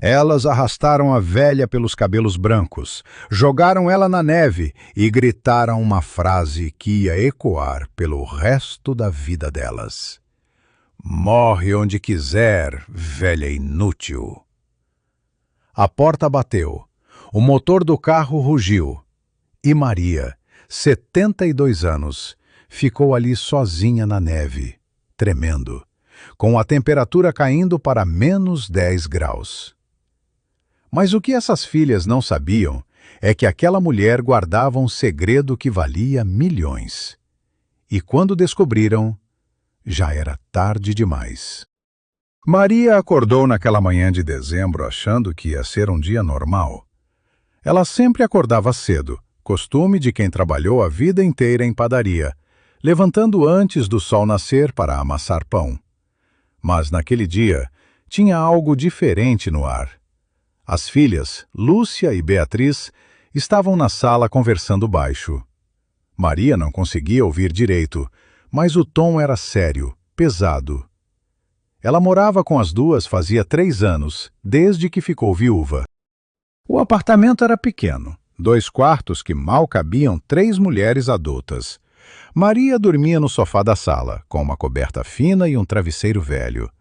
Elas arrastaram a velha pelos cabelos brancos, jogaram ela na neve e gritaram uma frase que ia ecoar pelo resto da vida delas. Morre onde quiser, velha inútil. A porta bateu, o motor do carro rugiu e Maria, 72 anos, ficou ali sozinha na neve, tremendo, com a temperatura caindo para menos 10 graus. Mas o que essas filhas não sabiam é que aquela mulher guardava um segredo que valia milhões. E quando descobriram, já era tarde demais. Maria acordou naquela manhã de dezembro achando que ia ser um dia normal. Ela sempre acordava cedo, costume de quem trabalhou a vida inteira em padaria, levantando antes do sol nascer para amassar pão. Mas naquele dia tinha algo diferente no ar. As filhas, Lúcia e Beatriz, estavam na sala conversando baixo. Maria não conseguia ouvir direito, mas o tom era sério, pesado. Ela morava com as duas fazia 3 anos, desde que ficou viúva. O apartamento era pequeno, 2 quartos que mal cabiam 3 mulheres adultas. Maria dormia no sofá da sala, com uma coberta fina e um travesseiro velho.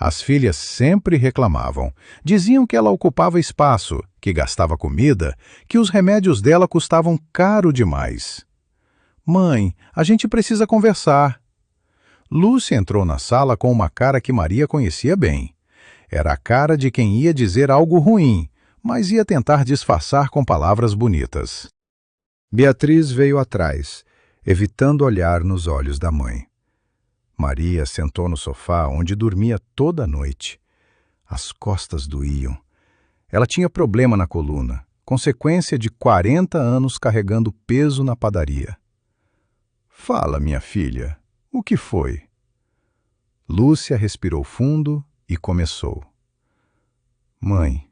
As filhas sempre reclamavam. Diziam que ela ocupava espaço, que gastava comida, que os remédios dela custavam caro demais. Mãe, a gente precisa conversar. Lúcia entrou na sala com uma cara que Maria conhecia bem. Era a cara de quem ia dizer algo ruim, mas ia tentar disfarçar com palavras bonitas. Beatriz veio atrás, evitando olhar nos olhos da mãe. Maria sentou no sofá onde dormia toda a noite. As costas doíam. Ela tinha problema na coluna, consequência de 40 anos carregando peso na padaria. Fala, minha filha, o que foi? Lúcia respirou fundo e começou. Mãe,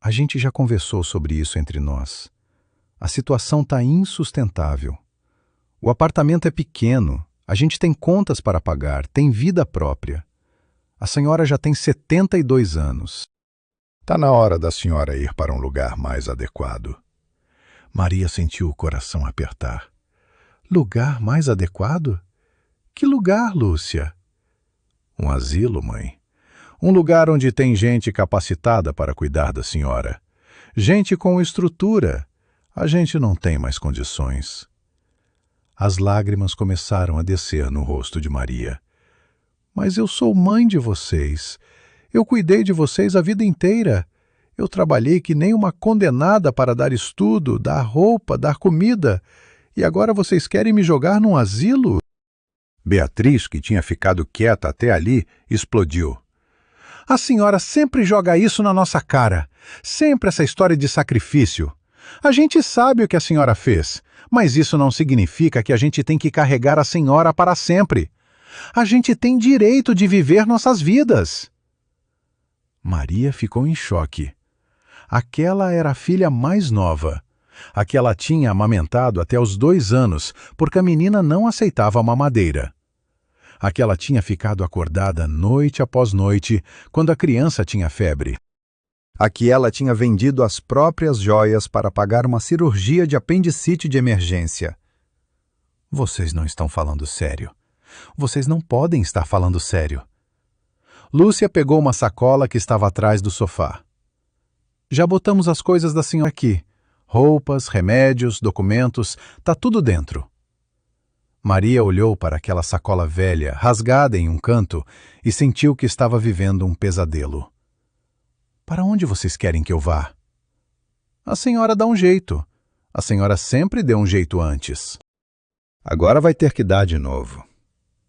a gente já conversou sobre isso entre nós. A situação está insustentável. O apartamento é pequeno. A gente tem contas para pagar, tem vida própria. A senhora já tem 72 anos. Está na hora da senhora ir para um lugar mais adequado. Maria sentiu o coração apertar. Lugar mais adequado? Que lugar, Lúcia? Um asilo, mãe. Um lugar onde tem gente capacitada para cuidar da senhora. Gente com estrutura. A gente não tem mais condições. As lágrimas começaram a descer no rosto de Maria. Mas eu sou mãe de vocês. Eu cuidei de vocês a vida inteira. Eu trabalhei que nem uma condenada para dar estudo, dar roupa, dar comida. E agora vocês querem me jogar num asilo? Beatriz, que tinha ficado quieta até ali, explodiu. A senhora sempre joga isso na nossa cara. Sempre essa história de sacrifício. A gente sabe o que a senhora fez, mas isso não significa que a gente tem que carregar a senhora para sempre. A gente tem direito de viver nossas vidas. Maria ficou em choque. Aquela era a filha mais nova. A que ela tinha amamentado até os 2 anos, porque a menina não aceitava a mamadeira. A que ela tinha ficado acordada noite após noite, quando a criança tinha febre. A que ela tinha vendido as próprias joias para pagar uma cirurgia de apendicite de emergência. Vocês não estão falando sério. Vocês não podem estar falando sério. Lúcia pegou uma sacola que estava atrás do sofá. Já botamos as coisas da senhora aqui. Roupas, remédios, documentos, tá tudo dentro. Maria olhou para aquela sacola velha, rasgada em um canto, e sentiu que estava vivendo um pesadelo. Para onde vocês querem que eu vá? A senhora dá um jeito. A senhora sempre deu um jeito antes. Agora vai ter que dar de novo.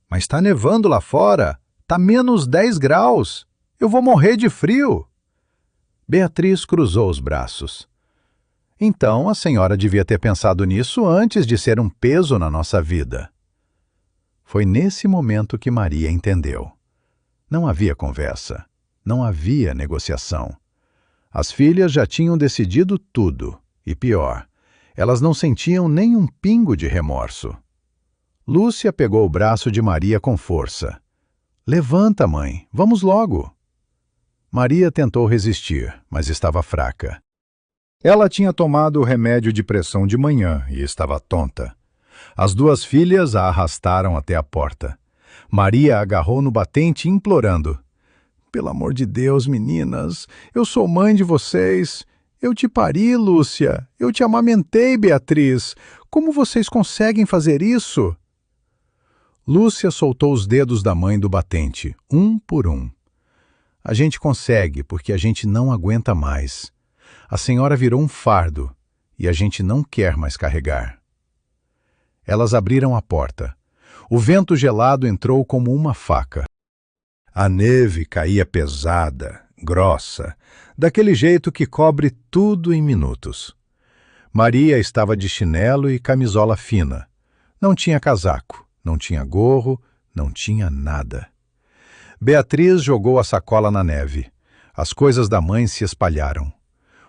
Mas está nevando lá fora. Está menos 10 graus. Eu vou morrer de frio. Beatriz cruzou os braços. Então a senhora devia ter pensado nisso antes de ser um peso na nossa vida. Foi nesse momento que Maria entendeu. Não havia conversa. Não havia negociação. As filhas já tinham decidido tudo, e pior, elas não sentiam nem um pingo de remorso. Lúcia pegou o braço de Maria com força. Levanta, mãe, vamos logo. Maria tentou resistir, mas estava fraca. Ela tinha tomado o remédio de pressão de manhã e estava tonta. As duas filhas a arrastaram até a porta. Maria agarrou no batente, implorando: "Pelo amor de Deus, meninas, eu sou mãe de vocês. Eu te pari, Lúcia. Eu te amamentei, Beatriz. Como vocês conseguem fazer isso?" Lúcia soltou os dedos da mãe do batente, um por um. "A gente consegue, porque a gente não aguenta mais. A senhora virou um fardo, e a gente não quer mais carregar." Elas abriram a porta. O vento gelado entrou como uma faca. A neve caía pesada, grossa, daquele jeito que cobre tudo em minutos. Maria estava de chinelo e camisola fina. Não tinha casaco, não tinha gorro, não tinha nada. Beatriz jogou a sacola na neve. As coisas da mãe se espalharam.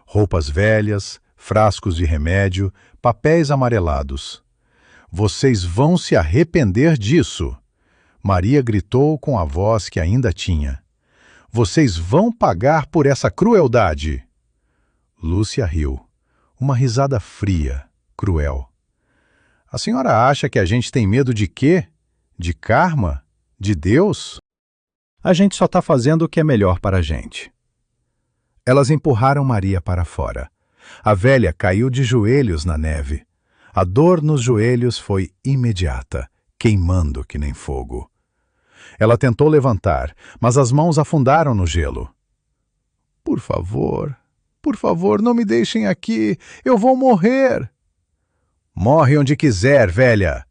Roupas velhas, frascos de remédio, papéis amarelados. "Vocês vão se arrepender disso!" Maria gritou com a voz que ainda tinha. "Vocês vão pagar por essa crueldade!" Lúcia riu. Uma risada fria, cruel. "A senhora acha que a gente tem medo de quê? De karma? De Deus? A gente só está fazendo o que é melhor para a gente." Elas empurraram Maria para fora. A velha caiu de joelhos na neve. A dor nos joelhos foi imediata, queimando que nem fogo. Ela tentou levantar, mas as mãos afundaram no gelo. Por favor, não me deixem aqui. Eu vou morrer." "Morre onde quiser, velha!"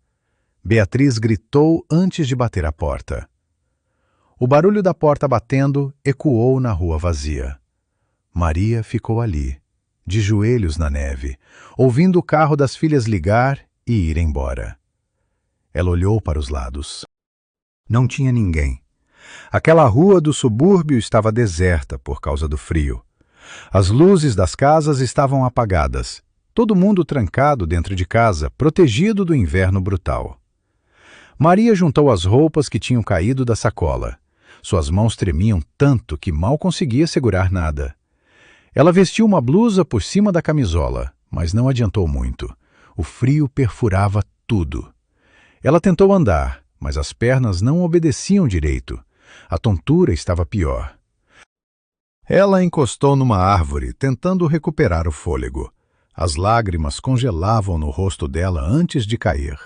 Beatriz gritou antes de bater a porta. O barulho da porta batendo ecoou na rua vazia. Maria ficou ali, de joelhos na neve, ouvindo o carro das filhas ligar e ir embora. Ela olhou para os lados. Não tinha ninguém. Aquela rua do subúrbio estava deserta por causa do frio. As luzes das casas estavam apagadas, todo mundo trancado dentro de casa, protegido do inverno brutal. Maria juntou as roupas que tinham caído da sacola. Suas mãos tremiam tanto que mal conseguia segurar nada. Ela vestiu uma blusa por cima da camisola, mas não adiantou muito. O frio perfurava tudo. Ela tentou andar, mas as pernas não obedeciam direito. A tontura estava pior. Ela encostou numa árvore, tentando recuperar o fôlego. As lágrimas congelavam no rosto dela antes de cair.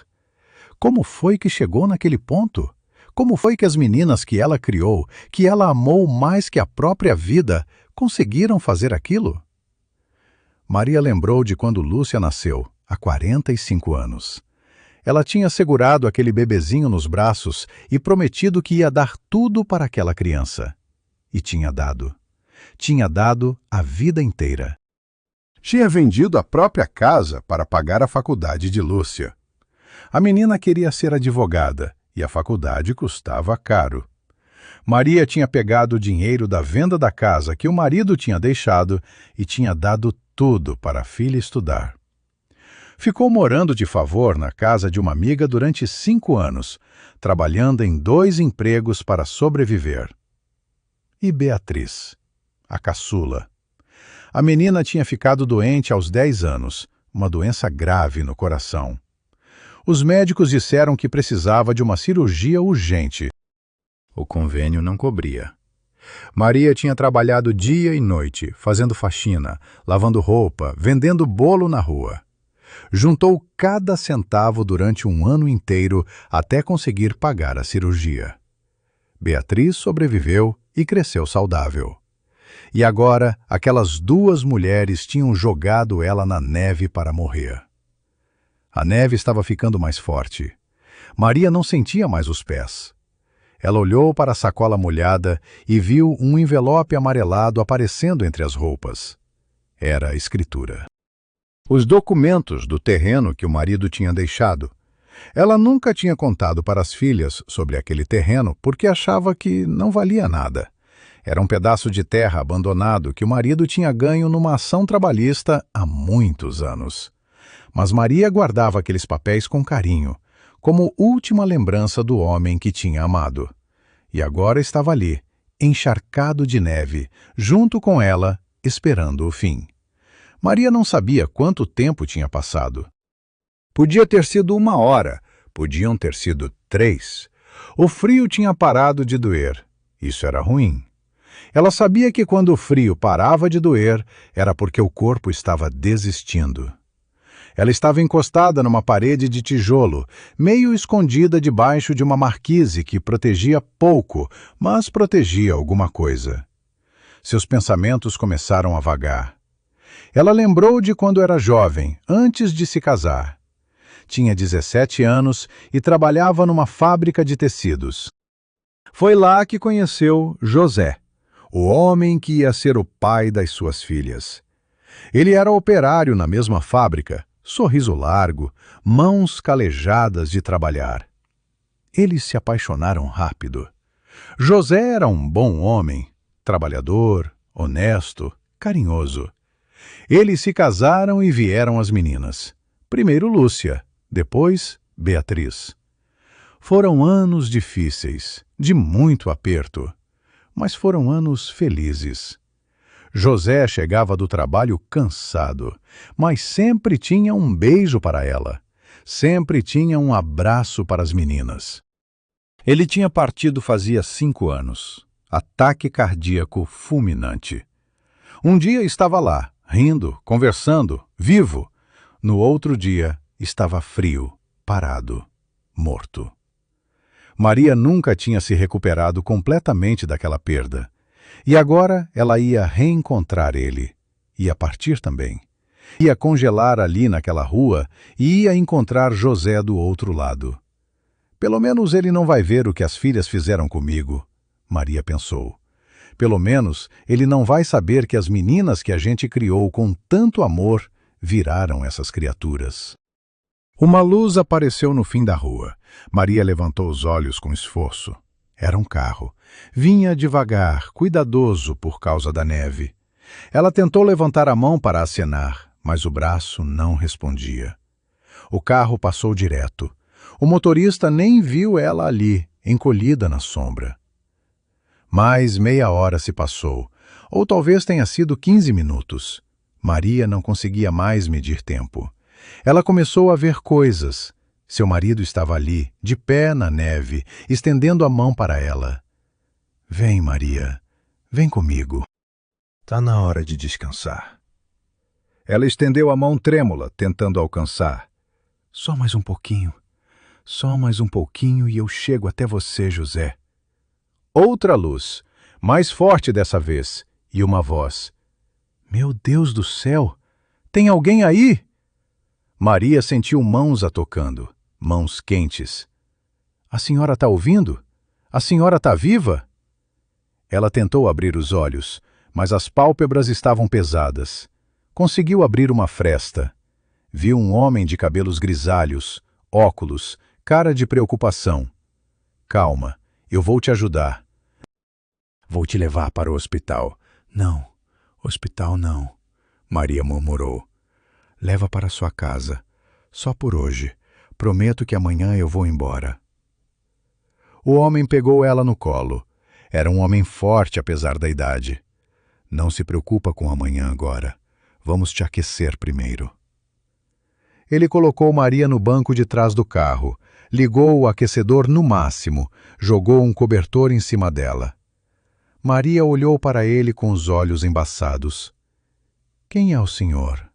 Como foi que chegou naquele ponto? Como foi que as meninas que ela criou, que ela amou mais que a própria vida, conseguiram fazer aquilo? Maria lembrou de quando Lúcia nasceu, há 45 anos. Ela tinha segurado aquele bebezinho nos braços e prometido que ia dar tudo para aquela criança. E tinha dado. Tinha dado a vida inteira. Tinha vendido a própria casa para pagar a faculdade de Lúcia. A menina queria ser advogada e a faculdade custava caro. Maria tinha pegado o dinheiro da venda da casa que o marido tinha deixado e tinha dado tudo para a filha estudar. Ficou morando de favor na casa de uma amiga durante 5 anos, trabalhando em 2 empregos para sobreviver. E Beatriz, a caçula. A menina tinha ficado doente aos 10 anos, uma doença grave no coração. Os médicos disseram que precisava de uma cirurgia urgente. O convênio não cobria. Maria tinha trabalhado dia e noite, fazendo faxina, lavando roupa, vendendo bolo na rua. Juntou cada centavo durante um ano inteiro até conseguir pagar a cirurgia. Beatriz sobreviveu e cresceu saudável. E agora, aquelas 2 mulheres tinham jogado ela na neve para morrer. A neve estava ficando mais forte. Maria não sentia mais os pés. Ela olhou para a sacola molhada e viu um envelope amarelado aparecendo entre as roupas. Era a escritura. Os documentos do terreno que o marido tinha deixado. Ela nunca tinha contado para as filhas sobre aquele terreno porque achava que não valia nada. Era um pedaço de terra abandonado que o marido tinha ganho numa ação trabalhista há muitos anos. Mas Maria guardava aqueles papéis com carinho, como última lembrança do homem que tinha amado. E agora estava ali, encharcado de neve, junto com ela, esperando o fim. Maria não sabia quanto tempo tinha passado. Podia ter sido 1 hora, podiam ter sido 3. O frio tinha parado de doer. Isso era ruim. Ela sabia que quando o frio parava de doer, era porque o corpo estava desistindo. Ela estava encostada numa parede de tijolo, meio escondida debaixo de uma marquise que protegia pouco, mas protegia alguma coisa. Seus pensamentos começaram a vagar. Ela lembrou de quando era jovem, antes de se casar. Tinha 17 anos e trabalhava numa fábrica de tecidos. Foi lá que conheceu José, o homem que ia ser o pai das suas filhas. Ele era operário na mesma fábrica, sorriso largo, mãos calejadas de trabalhar. Eles se apaixonaram rápido. José era um bom homem, trabalhador, honesto, carinhoso. Eles se casaram e vieram as meninas. Primeiro Lúcia, depois Beatriz. Foram anos difíceis, de muito aperto, mas foram anos felizes. José chegava do trabalho cansado, mas sempre tinha um beijo para ela, sempre tinha um abraço para as meninas. Ele tinha partido fazia 5 anos, ataque cardíaco fulminante. Um dia estava lá, rindo, conversando, vivo. No outro dia, estava frio, parado, morto. Maria nunca tinha se recuperado completamente daquela perda. E agora ela ia reencontrar ele. Ia partir também. Ia congelar ali naquela rua e ia encontrar José do outro lado. Pelo menos ele não vai ver o que as filhas fizeram comigo, Maria pensou. Pelo menos ele não vai saber que as meninas que a gente criou com tanto amor viraram essas criaturas. Uma luz apareceu no fim da rua. Maria levantou os olhos com esforço. Era um carro. Vinha devagar, cuidadoso por causa da neve. Ela tentou levantar a mão para acenar, mas o braço não respondia. O carro passou direto. O motorista nem viu ela ali, encolhida na sombra. Mais meia hora se passou, ou talvez tenha sido 15 minutos. Maria não conseguia mais medir tempo. Ela começou a ver coisas. Seu marido estava ali, de pé na neve, estendendo a mão para ela. Vem, Maria, vem comigo. Tá na hora de descansar. Ela estendeu a mão trêmula, tentando alcançar. Só mais um pouquinho e eu chego até você, José. Outra luz, mais forte dessa vez, e uma voz. Meu Deus do céu, tem alguém aí? Maria sentiu mãos a tocando, mãos quentes. A senhora está ouvindo? A senhora está viva? Ela tentou abrir os olhos, mas as pálpebras estavam pesadas. Conseguiu abrir uma fresta. Viu um homem de cabelos grisalhos, óculos, cara de preocupação. Calma, eu vou te ajudar. Vou te levar para o hospital. Não, hospital não, Maria murmurou. Leva para sua casa. Só por hoje. Prometo que amanhã eu vou embora. O homem pegou ela no colo. Era um homem forte apesar da idade. Não se preocupa com amanhã agora. Vamos te aquecer primeiro. Ele colocou Maria no banco de trás do carro, ligou o aquecedor no máximo, jogou um cobertor em cima dela. Maria olhou para ele com os olhos embaçados. Quem é o senhor?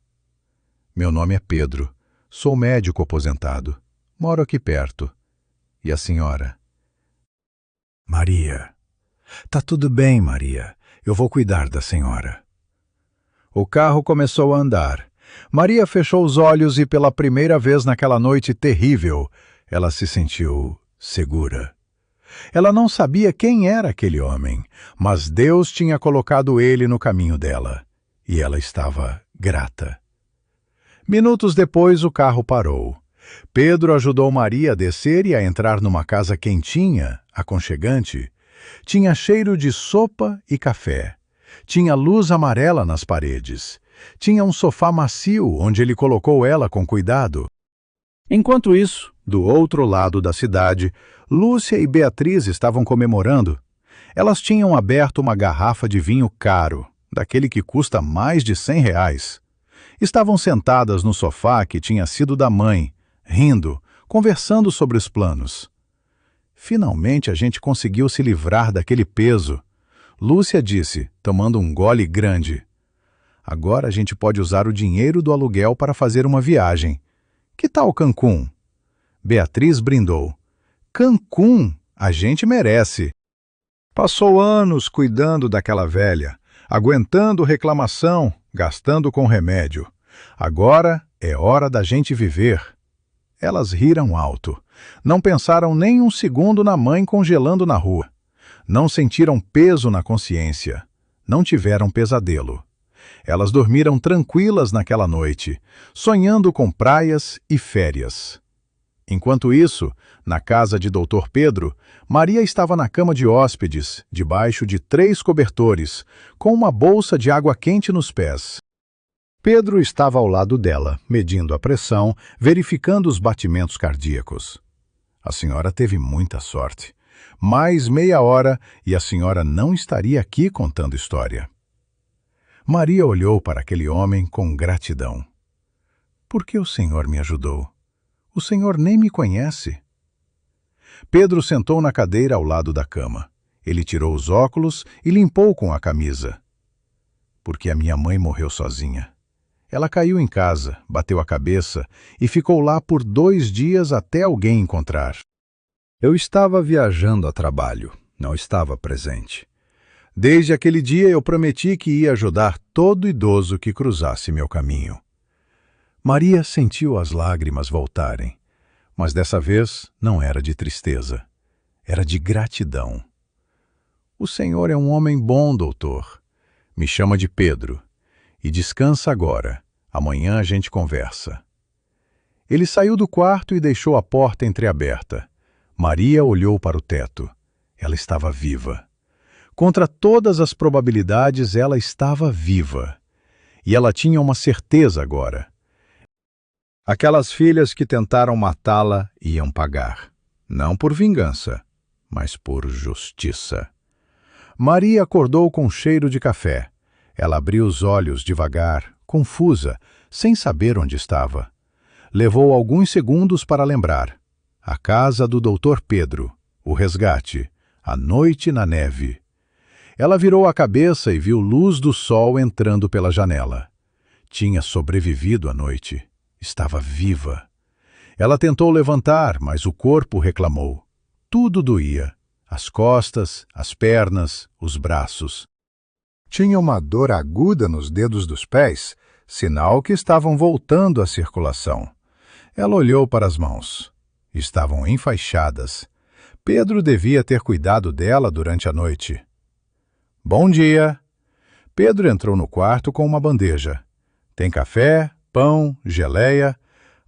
Meu nome é Pedro. Sou médico aposentado. Moro aqui perto. E a senhora? Maria. Tá tudo bem, Maria. Eu vou cuidar da senhora. O carro começou a andar. Maria fechou os olhos e pela primeira vez naquela noite terrível, ela se sentiu segura. Ela não sabia quem era aquele homem, mas Deus tinha colocado ele no caminho dela. E ela estava grata. Minutos depois o carro parou. Pedro ajudou Maria a descer e a entrar numa casa quentinha, aconchegante. Tinha cheiro de sopa e café. Tinha luz amarela nas paredes. Tinha um sofá macio onde ele colocou ela com cuidado. Enquanto isso, do outro lado da cidade, Lúcia e Beatriz estavam comemorando. Elas tinham aberto uma garrafa de vinho caro, daquele que custa mais de R$ 100. Estavam sentadas no sofá que tinha sido da mãe, rindo, conversando sobre os planos. Finalmente a gente conseguiu se livrar daquele peso. Lúcia disse, tomando um gole grande. Agora a gente pode usar o dinheiro do aluguel para fazer uma viagem. Que tal Cancún? Beatriz brindou. Cancún, a gente merece. Passou anos cuidando daquela velha, aguentando reclamação, gastando com remédio. Agora é hora da gente viver. Elas riram alto. Não pensaram nem um segundo na mãe congelando na rua. Não sentiram peso na consciência. Não tiveram pesadelo. Elas dormiram tranquilas naquela noite, sonhando com praias e férias. Enquanto isso, na casa de Dr. Pedro, Maria estava na cama de hóspedes, debaixo de 3 cobertores, com uma bolsa de água quente nos pés. Pedro estava ao lado dela, medindo a pressão, verificando os batimentos cardíacos. A senhora teve muita sorte. Mais meia hora e a senhora não estaria aqui contando história. Maria olhou para aquele homem com gratidão. Por que o senhor me ajudou? O senhor nem me conhece. Pedro sentou na cadeira ao lado da cama. Ele tirou os óculos e limpou com a camisa. Porque a minha mãe morreu sozinha. Ela caiu em casa, bateu a cabeça e ficou lá por 2 dias até alguém encontrar. Eu estava viajando a trabalho, não estava presente. Desde aquele dia eu prometi que ia ajudar todo idoso que cruzasse meu caminho. Maria sentiu as lágrimas voltarem, mas dessa vez não era de tristeza, era de gratidão. O senhor é um homem bom, doutor. Me chama de Pedro. E descansa agora. Amanhã a gente conversa. Ele saiu do quarto e deixou a porta entreaberta. Maria olhou para o teto. Ela estava viva. Contra todas as probabilidades, ela estava viva. E ela tinha uma certeza agora. Aquelas filhas que tentaram matá-la iam pagar. Não por vingança, mas por justiça. Maria acordou com cheiro de café. Ela abriu os olhos devagar, confusa, sem saber onde estava. Levou alguns segundos para lembrar. A casa do Dr. Pedro, o resgate, a noite na neve. Ela virou a cabeça e viu luz do sol entrando pela janela. Tinha sobrevivido à noite. Estava viva. Ela tentou levantar, mas o corpo reclamou. Tudo doía. As costas, as pernas, os braços. Tinha uma dor aguda nos dedos dos pés, sinal que estavam voltando à circulação. Ela olhou para as mãos. Estavam enfaixadas. Pedro devia ter cuidado dela durante a noite. Bom dia! Pedro entrou no quarto com uma bandeja. Tem café, pão, geleia.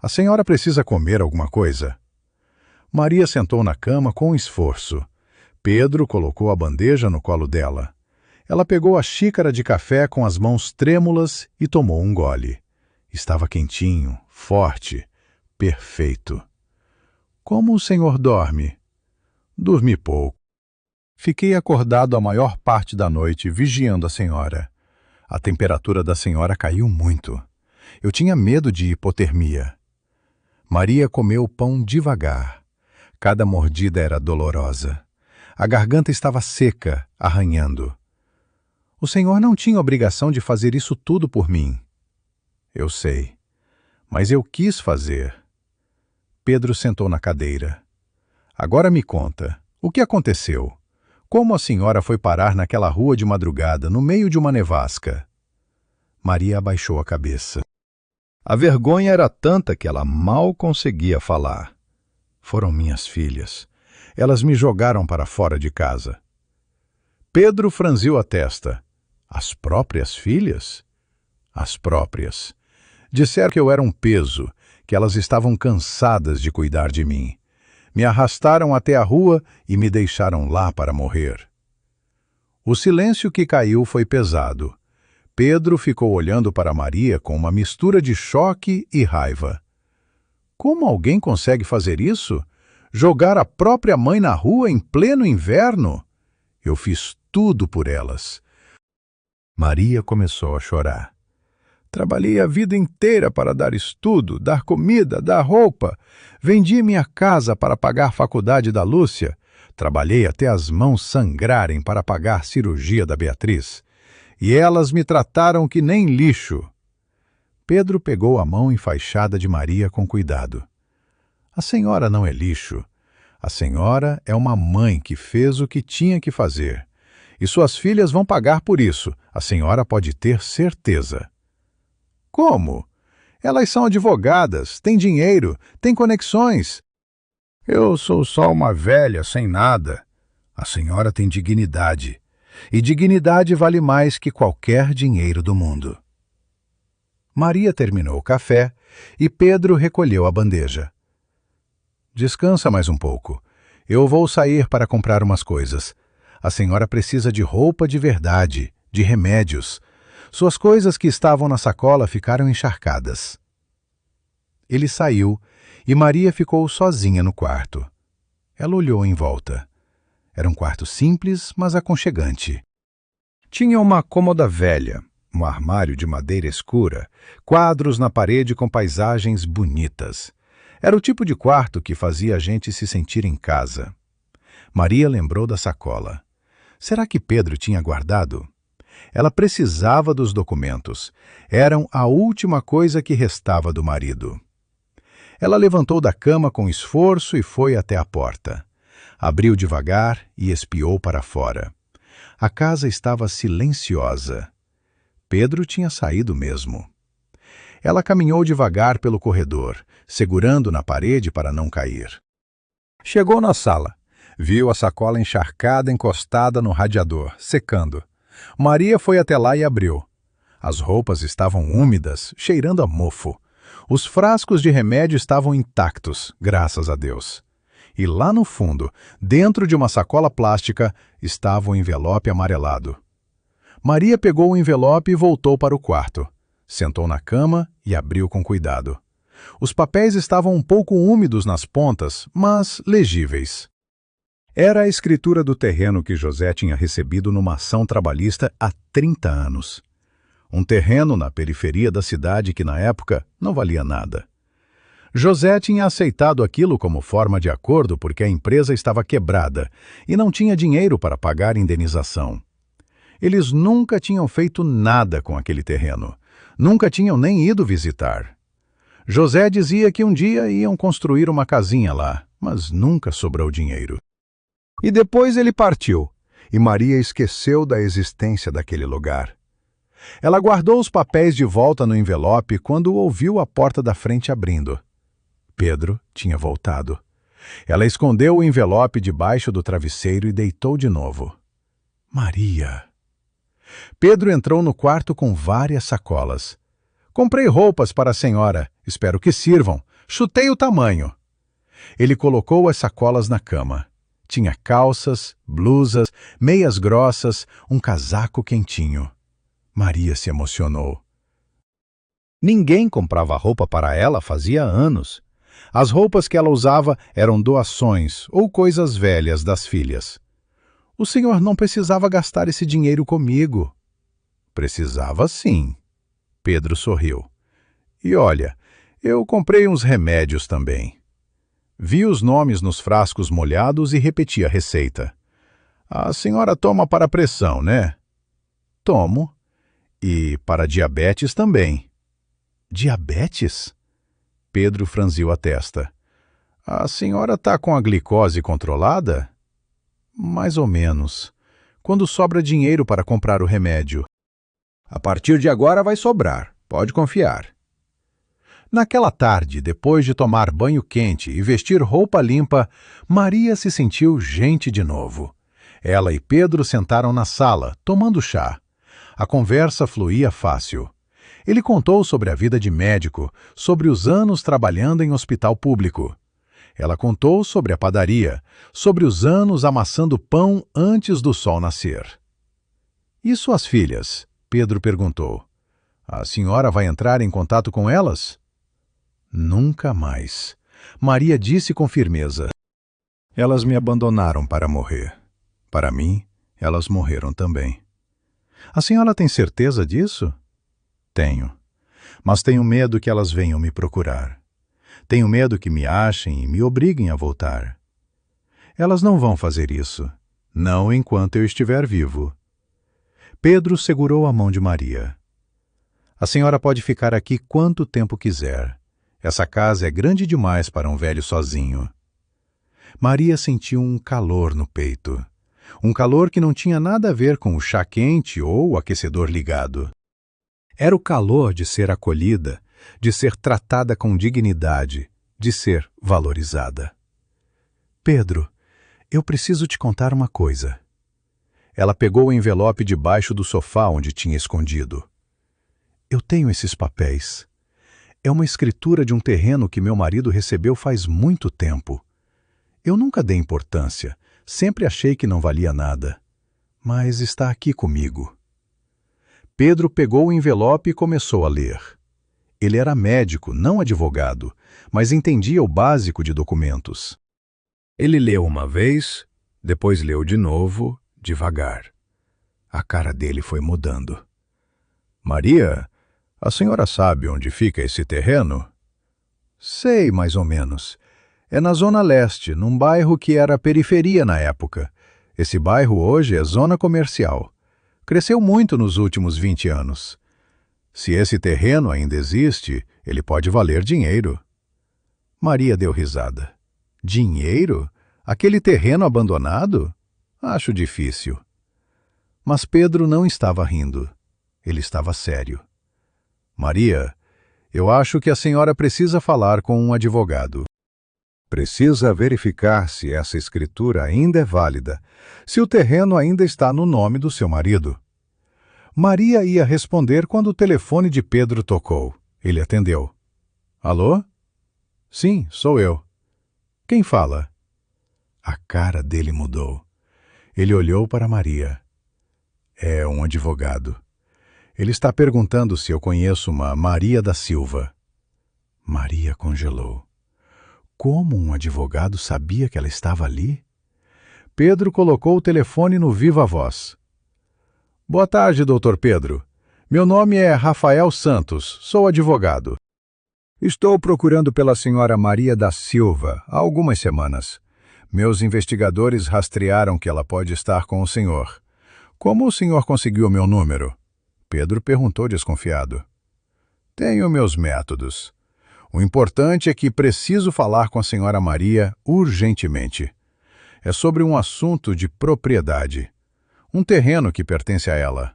A senhora precisa comer alguma coisa? Maria sentou na cama com esforço. Pedro colocou a bandeja no colo dela. Ela pegou a xícara de café com as mãos trêmulas e tomou um gole. Estava quentinho, forte, perfeito. Como o senhor dorme? Dormi pouco. Fiquei acordado a maior parte da noite vigiando a senhora. A temperatura da senhora caiu muito. Eu tinha medo de hipotermia. Maria comeu o pão devagar. Cada mordida era dolorosa. A garganta estava seca, arranhando. O senhor não tinha obrigação de fazer isso tudo por mim. Eu sei, mas eu quis fazer. Pedro sentou na cadeira. Agora me conta, o que aconteceu? Como a senhora foi parar naquela rua de madrugada, no meio de uma nevasca? Maria abaixou a cabeça. A vergonha era tanta que ela mal conseguia falar. Foram minhas filhas. Elas me jogaram para fora de casa. Pedro franziu a testa. As próprias filhas? As próprias. Disseram que eu era um peso, que elas estavam cansadas de cuidar de mim. Me arrastaram até a rua e me deixaram lá para morrer. O silêncio que caiu foi pesado. Pedro ficou olhando para Maria com uma mistura de choque e raiva. Como alguém consegue fazer isso? Jogar a própria mãe na rua em pleno inverno? Eu fiz tudo por elas. Maria começou a chorar. Trabalhei a vida inteira para dar estudo, dar comida, dar roupa. Vendi minha casa para pagar a faculdade da Lúcia. Trabalhei até as mãos sangrarem para pagar a cirurgia da Beatriz. E elas me trataram que nem lixo. Pedro pegou a mão enfaixada de Maria com cuidado. A senhora não é lixo. A senhora é uma mãe que fez o que tinha que fazer. E suas filhas vão pagar por isso, a senhora pode ter certeza. Como? Elas são advogadas, têm dinheiro, têm conexões. Eu sou só uma velha sem nada. A senhora tem dignidade. E dignidade vale mais que qualquer dinheiro do mundo. Maria terminou o café e Pedro recolheu a bandeja. Descansa mais um pouco. Eu vou sair para comprar umas coisas. A senhora precisa de roupa de verdade, de remédios. Suas coisas que estavam na sacola ficaram encharcadas. Ele saiu e Maria ficou sozinha no quarto. Ela olhou em volta. Era um quarto simples, mas aconchegante. Tinha uma cômoda velha, um armário de madeira escura, quadros na parede com paisagens bonitas. Era o tipo de quarto que fazia a gente se sentir em casa. Maria lembrou da sacola. Será que Pedro tinha guardado? Ela precisava dos documentos. Eram a última coisa que restava do marido. Ela levantou da cama com esforço e foi até a porta. Abriu devagar e espiou para fora. A casa estava silenciosa. Pedro tinha saído mesmo. Ela caminhou devagar pelo corredor, segurando na parede para não cair. Chegou na sala. Viu a sacola encharcada encostada no radiador, secando. Maria foi até lá e abriu. As roupas estavam úmidas, cheirando a mofo. Os frascos de remédio estavam intactos, graças a Deus. E lá no fundo, dentro de uma sacola plástica, estava o envelope amarelado. Maria pegou o envelope e voltou para o quarto. Sentou na cama e abriu com cuidado. Os papéis estavam um pouco úmidos nas pontas, mas legíveis. Era a escritura do terreno que José tinha recebido numa ação trabalhista há 30 anos. Um terreno na periferia da cidade que, na época, não valia nada. José tinha aceitado aquilo como forma de acordo porque a empresa estava quebrada e não tinha dinheiro para pagar indenização. Eles nunca tinham feito nada com aquele terreno. Nunca tinham nem ido visitar. José dizia que um dia iam construir uma casinha lá, mas nunca sobrou dinheiro. E depois ele partiu, e Maria esqueceu da existência daquele lugar. Ela guardou os papéis de volta no envelope quando ouviu a porta da frente abrindo. Pedro tinha voltado. Ela escondeu o envelope debaixo do travesseiro e deitou de novo. Maria! Pedro entrou no quarto com várias sacolas. Comprei roupas para a senhora, espero que sirvam. Chutei o tamanho. Ele colocou as sacolas na cama. Tinha calças, blusas, meias grossas, um casaco quentinho. Maria se emocionou. Ninguém comprava roupa para ela fazia anos. As roupas que ela usava eram doações ou coisas velhas das filhas. O senhor não precisava gastar esse dinheiro comigo. Precisava sim. Pedro sorriu. E olha, eu comprei uns remédios também. Vi os nomes nos frascos molhados e repeti a receita. A senhora toma para pressão, né? Tomo. E para diabetes também. Diabetes? Pedro franziu a testa. A senhora está com a glicose controlada? Mais ou menos. Quando sobra dinheiro para comprar o remédio. A partir de agora vai sobrar, pode confiar. Naquela tarde, depois de tomar banho quente e vestir roupa limpa, Maria se sentiu gente de novo. Ela e Pedro sentaram na sala, tomando chá. A conversa fluía fácil. Ele contou sobre a vida de médico, sobre os anos trabalhando em hospital público. Ela contou sobre a padaria, sobre os anos amassando pão antes do sol nascer. E suas filhas? Pedro perguntou. A senhora vai entrar em contato com elas? Nunca mais. Maria disse com firmeza. Elas me abandonaram para morrer. Para mim, Elas morreram também. A senhora tem certeza disso? Tenho. Mas tenho medo que elas venham me procurar. Tenho medo que me achem e me obriguem a voltar. Elas não vão fazer isso. Não enquanto eu estiver vivo. Pedro segurou a mão de Maria. A senhora pode ficar aqui quanto tempo quiser. Essa casa é grande demais para um velho sozinho. Maria sentiu um calor no peito. Um calor que não tinha nada a ver com o chá quente ou o aquecedor ligado. Era o calor de ser acolhida, de ser tratada com dignidade, de ser valorizada. Pedro, eu preciso te contar uma coisa. Ela pegou o envelope debaixo do sofá onde tinha escondido. Eu tenho esses papéis. É uma escritura de um terreno que meu marido recebeu faz muito tempo. Eu nunca dei importância, sempre achei que não valia nada. Mas está aqui comigo. Pedro pegou o envelope e começou a ler. Ele era médico, não advogado, mas entendia o básico de documentos. Ele leu uma vez, depois leu de novo, devagar. A cara dele foi mudando. Maria, a senhora sabe onde fica esse terreno? Sei, mais ou menos. É na Zona Leste, num bairro que era periferia na época. Esse bairro hoje é zona comercial. Cresceu muito nos últimos 20 anos. Se esse terreno ainda existe, ele pode valer dinheiro. Maria deu risada. Dinheiro? Aquele terreno abandonado? Acho difícil. Mas Pedro não estava rindo. Ele estava sério. Maria, eu acho que a senhora precisa falar com um advogado. Precisa verificar se essa escritura ainda é válida, se o terreno ainda está no nome do seu marido. Maria ia responder quando o telefone de Pedro tocou. Ele atendeu. Alô? Sim, sou eu. Quem fala? A cara dele mudou. Ele olhou para Maria. É um advogado. Ele está perguntando se eu conheço uma Maria da Silva. Maria congelou. Como um advogado sabia que ela estava ali? Pedro colocou o telefone no viva voz. Boa tarde, doutor Pedro. Meu nome é Rafael Santos, sou advogado. Estou procurando pela senhora Maria da Silva há algumas semanas. Meus investigadores rastrearam que ela pode estar com o senhor. Como o senhor conseguiu meu número? Pedro perguntou desconfiado. Tenho meus métodos. O importante é que preciso falar com a senhora Maria urgentemente. É sobre um assunto de propriedade. Um terreno que pertence a ela.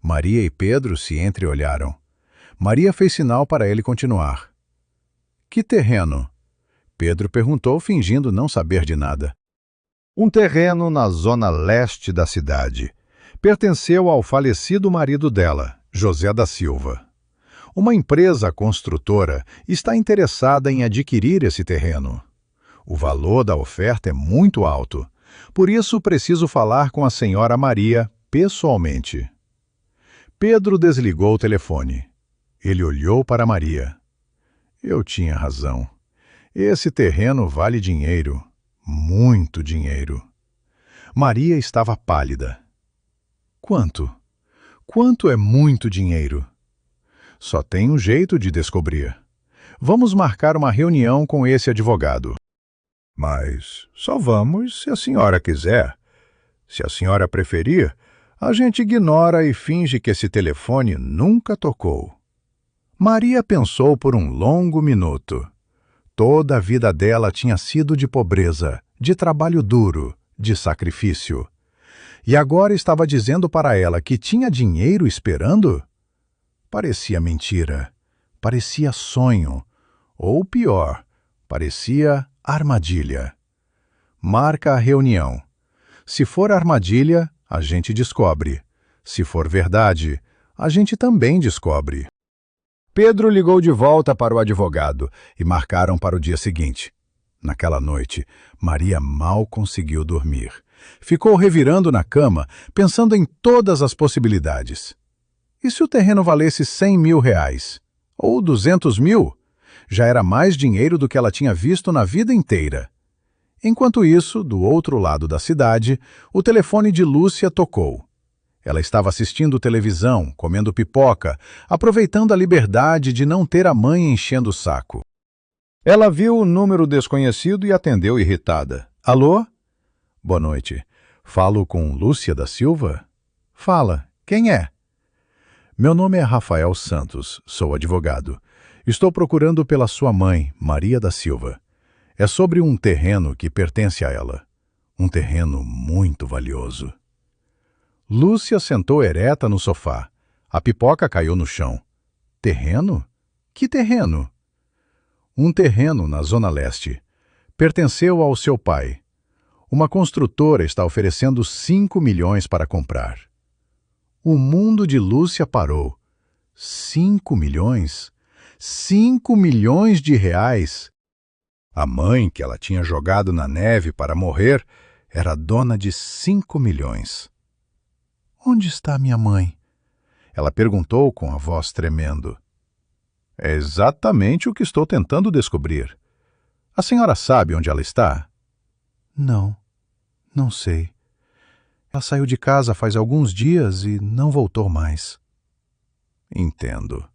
Maria e Pedro se entreolharam. Maria fez sinal para ele continuar. Que terreno? Pedro perguntou, fingindo não saber de nada. Um terreno na zona leste da cidade. Pertenceu ao falecido marido dela, José da Silva. Uma empresa construtora está interessada em adquirir esse terreno. O valor da oferta é muito alto. Por isso, preciso falar com a senhora Maria pessoalmente. Pedro desligou o telefone. Ele olhou para Maria. Eu tinha razão. Esse terreno vale dinheiro. Muito dinheiro. Maria estava pálida. Quanto? Quanto é muito dinheiro? Só tem um jeito de descobrir. Vamos marcar uma reunião com esse advogado. Mas só vamos se a senhora quiser. Se a senhora preferir, a gente ignora e finge que esse telefone nunca tocou. Maria pensou por um longo minuto. Toda a vida dela tinha sido de pobreza, de trabalho duro, de sacrifício. E agora estava dizendo para ela que tinha dinheiro esperando? Parecia mentira, parecia sonho, ou pior, parecia armadilha. Marca a reunião. Se for armadilha, a gente descobre. Se for verdade, a gente também descobre. Pedro ligou de volta para o advogado e marcaram para o dia seguinte. Naquela noite, Maria mal conseguiu dormir. Ficou revirando na cama, pensando em todas as possibilidades. E se o terreno valesse 100 mil reais? Ou 200 mil? Já era mais dinheiro do que ela tinha visto na vida inteira. Enquanto isso, do outro lado da cidade, o telefone de Lúcia tocou. Ela estava assistindo televisão, comendo pipoca, aproveitando a liberdade de não ter a mãe enchendo o saco. Ela viu o número desconhecido e atendeu irritada. Alô? Boa noite. Falo com Lúcia da Silva? Fala. Quem é? Meu nome é Rafael Santos, sou advogado. Estou procurando pela sua mãe, Maria da Silva. É sobre um terreno que pertence a ela. Um terreno muito valioso. Lúcia sentou ereta no sofá. A pipoca caiu no chão. Terreno? Que terreno? Um terreno na Zona Leste. Pertenceu ao seu pai. Uma construtora está oferecendo 5 milhões para comprar. O mundo de Lúcia parou. 5 milhões? 5 milhões de reais? A mãe que ela tinha jogado na neve para morrer era dona de 5 milhões. Onde está minha mãe? Ela perguntou com a voz tremendo. É exatamente o que estou tentando descobrir. A senhora sabe onde ela está? Não, não sei. Ela saiu de casa faz alguns dias e não voltou mais. Entendo.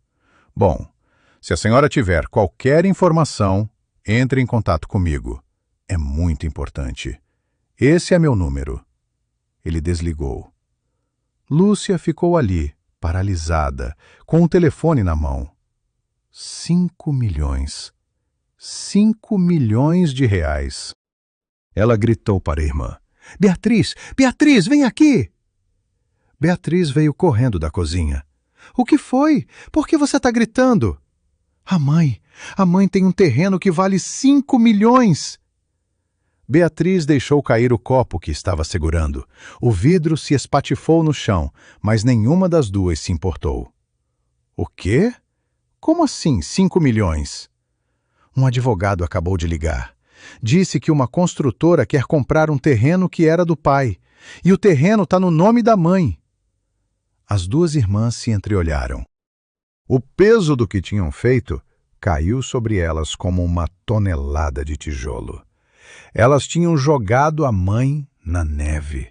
Bom, se a senhora tiver qualquer informação, entre em contato comigo. É muito importante. Esse é meu número. Ele desligou. Lúcia ficou ali, paralisada, com o telefone na mão. 5 milhões. 5 milhões de reais. Ela gritou para a irmã. Beatriz! Beatriz, vem aqui! Beatriz veio correndo da cozinha. O que foi? Por que você está gritando? A mãe tem um terreno que vale 5 milhões! Beatriz deixou cair o copo que estava segurando. O vidro se espatifou no chão, mas nenhuma das duas se importou. O quê? Como assim 5 milhões? Um advogado acabou de ligar. Disse que uma construtora quer comprar um terreno que era do pai, e o terreno está no nome da mãe. As duas irmãs se entreolharam. O peso do que tinham feito caiu sobre elas como uma tonelada de tijolo. Elas tinham jogado a mãe na neve.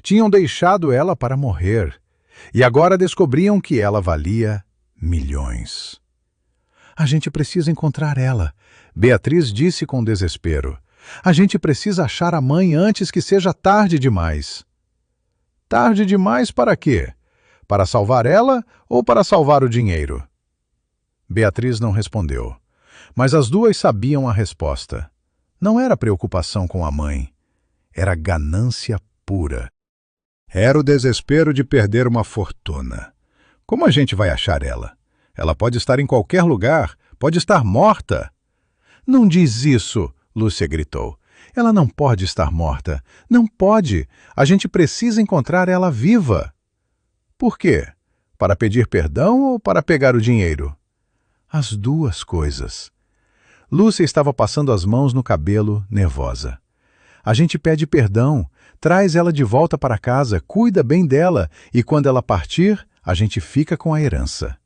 Tinham deixado ela para morrer, e agora descobriam que ela valia milhões. A gente precisa encontrar ela, Beatriz disse com desespero. A gente precisa achar a mãe antes que seja tarde demais. Tarde demais para quê? Para salvar ela ou para salvar o dinheiro? Beatriz não respondeu, mas as duas sabiam a resposta. Não era preocupação com a mãe, era ganância pura. Era o desespero de perder uma fortuna. Como a gente vai achar ela? Ela pode estar em qualquer lugar, pode estar morta. Não diz isso, Lúcia gritou. Ela não pode estar morta. Não pode. A gente precisa encontrar ela viva. Por quê? Para pedir perdão ou para pegar o dinheiro? As duas coisas. Lúcia estava passando as mãos no cabelo, nervosa. A gente pede perdão, traz ela de volta para casa, cuida bem dela e quando ela partir, a gente fica com a herança.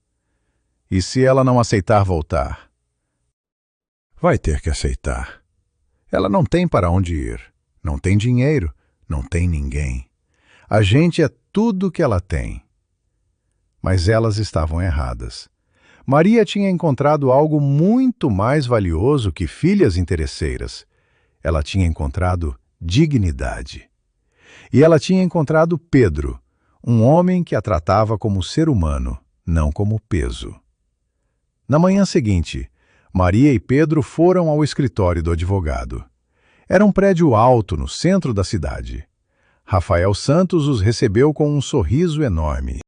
E se ela não aceitar voltar? Vai ter que aceitar. Ela não tem para onde ir, não tem dinheiro, não tem ninguém. A gente é tudo que ela tem. Mas elas estavam erradas. Maria tinha encontrado algo muito mais valioso que filhas interesseiras. Ela tinha encontrado dignidade. E ela tinha encontrado Pedro, um homem que a tratava como ser humano, não como peso. Na manhã seguinte, Maria e Pedro foram ao escritório do advogado. Era um prédio alto no centro da cidade. Rafael Santos os recebeu com um sorriso enorme.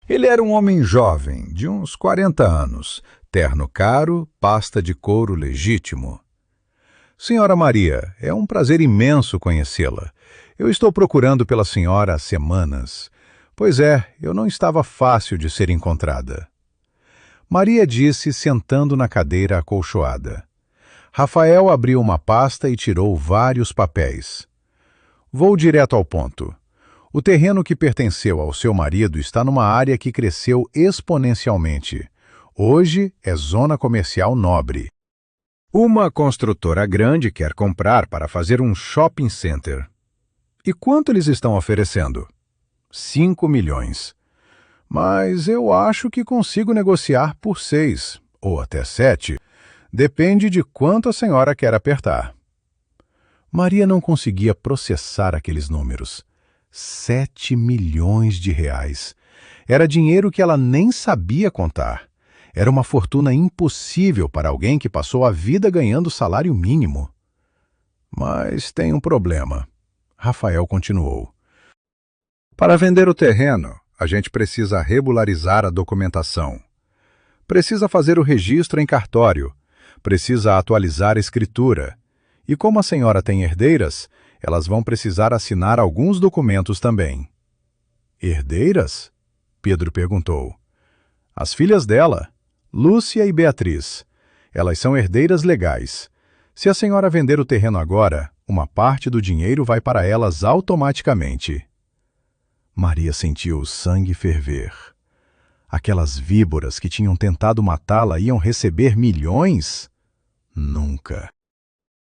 Ele era um homem jovem, de uns 40 anos, terno caro, pasta de couro legítimo. Senhora Maria, é um prazer imenso conhecê-la. Eu estou procurando pela senhora há semanas. Pois é, eu não estava fácil de ser encontrada. Maria disse, sentando na cadeira acolchoada. Rafael abriu uma pasta e tirou vários papéis. Vou direto ao ponto. O terreno que pertenceu ao seu marido está numa área que cresceu exponencialmente. Hoje é zona comercial nobre. Uma construtora grande quer comprar para fazer um shopping center. E quanto eles estão oferecendo? 5 milhões. Mas eu acho que consigo negociar por 6, ou até 7. Depende de quanto a senhora quer apertar. Maria não conseguia processar aqueles números. 7 milhões de reais. Era dinheiro que ela nem sabia contar. Era uma fortuna impossível para alguém que passou a vida ganhando salário mínimo. Mas tem um problema. Rafael continuou. Para vender o terreno, a gente precisa regularizar a documentação. Precisa fazer o registro em cartório. Precisa atualizar a escritura. E como a senhora tem herdeiras, elas vão precisar assinar alguns documentos também. Herdeiras? Pedro perguntou. As filhas dela, Lúcia e Beatriz. Elas são herdeiras legais. Se a senhora vender o terreno agora, uma parte do dinheiro vai para elas automaticamente. Maria sentiu o sangue ferver. Aquelas víboras que tinham tentado matá-la iam receber milhões? Nunca.